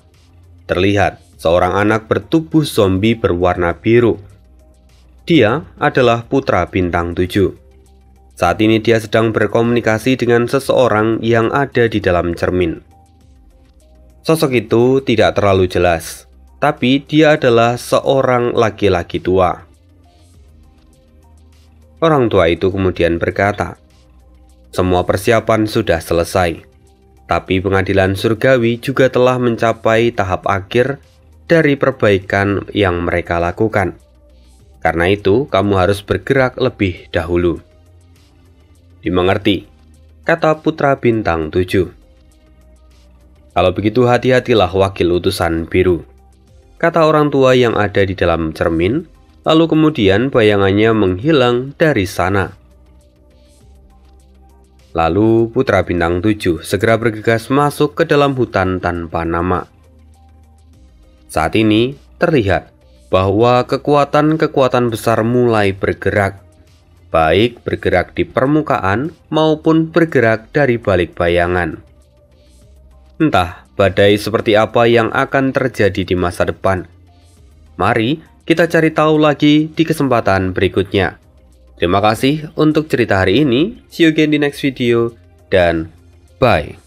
terlihat seorang anak bertubuh zombie berwarna biru. Dia adalah putra bintang 7. Saat ini dia sedang berkomunikasi dengan seseorang yang ada di dalam cermin. Sosok itu tidak terlalu jelas, tapi dia adalah seorang laki-laki tua. Orang tua itu kemudian berkata, "Semua persiapan sudah selesai, tapi pengadilan surgawi juga telah mencapai tahap akhir dari perbaikan yang mereka lakukan. Karena itu, kamu harus bergerak lebih dahulu." "Dimengerti," kata putra bintang 7. "Kalau begitu hati-hatilah wakil utusan biru," kata orang tua yang ada di dalam cermin, lalu kemudian bayangannya menghilang dari sana. Lalu putra bintang 7 segera bergegas masuk ke dalam hutan tanpa nama. Saat ini terlihat bahwa kekuatan-kekuatan besar mulai bergerak, baik bergerak di permukaan maupun bergerak dari balik bayangan. Entah badai seperti apa yang akan terjadi di masa depan. Mari kita cari tahu lagi di kesempatan berikutnya. Terima kasih untuk cerita hari ini. See you again di next video dan bye.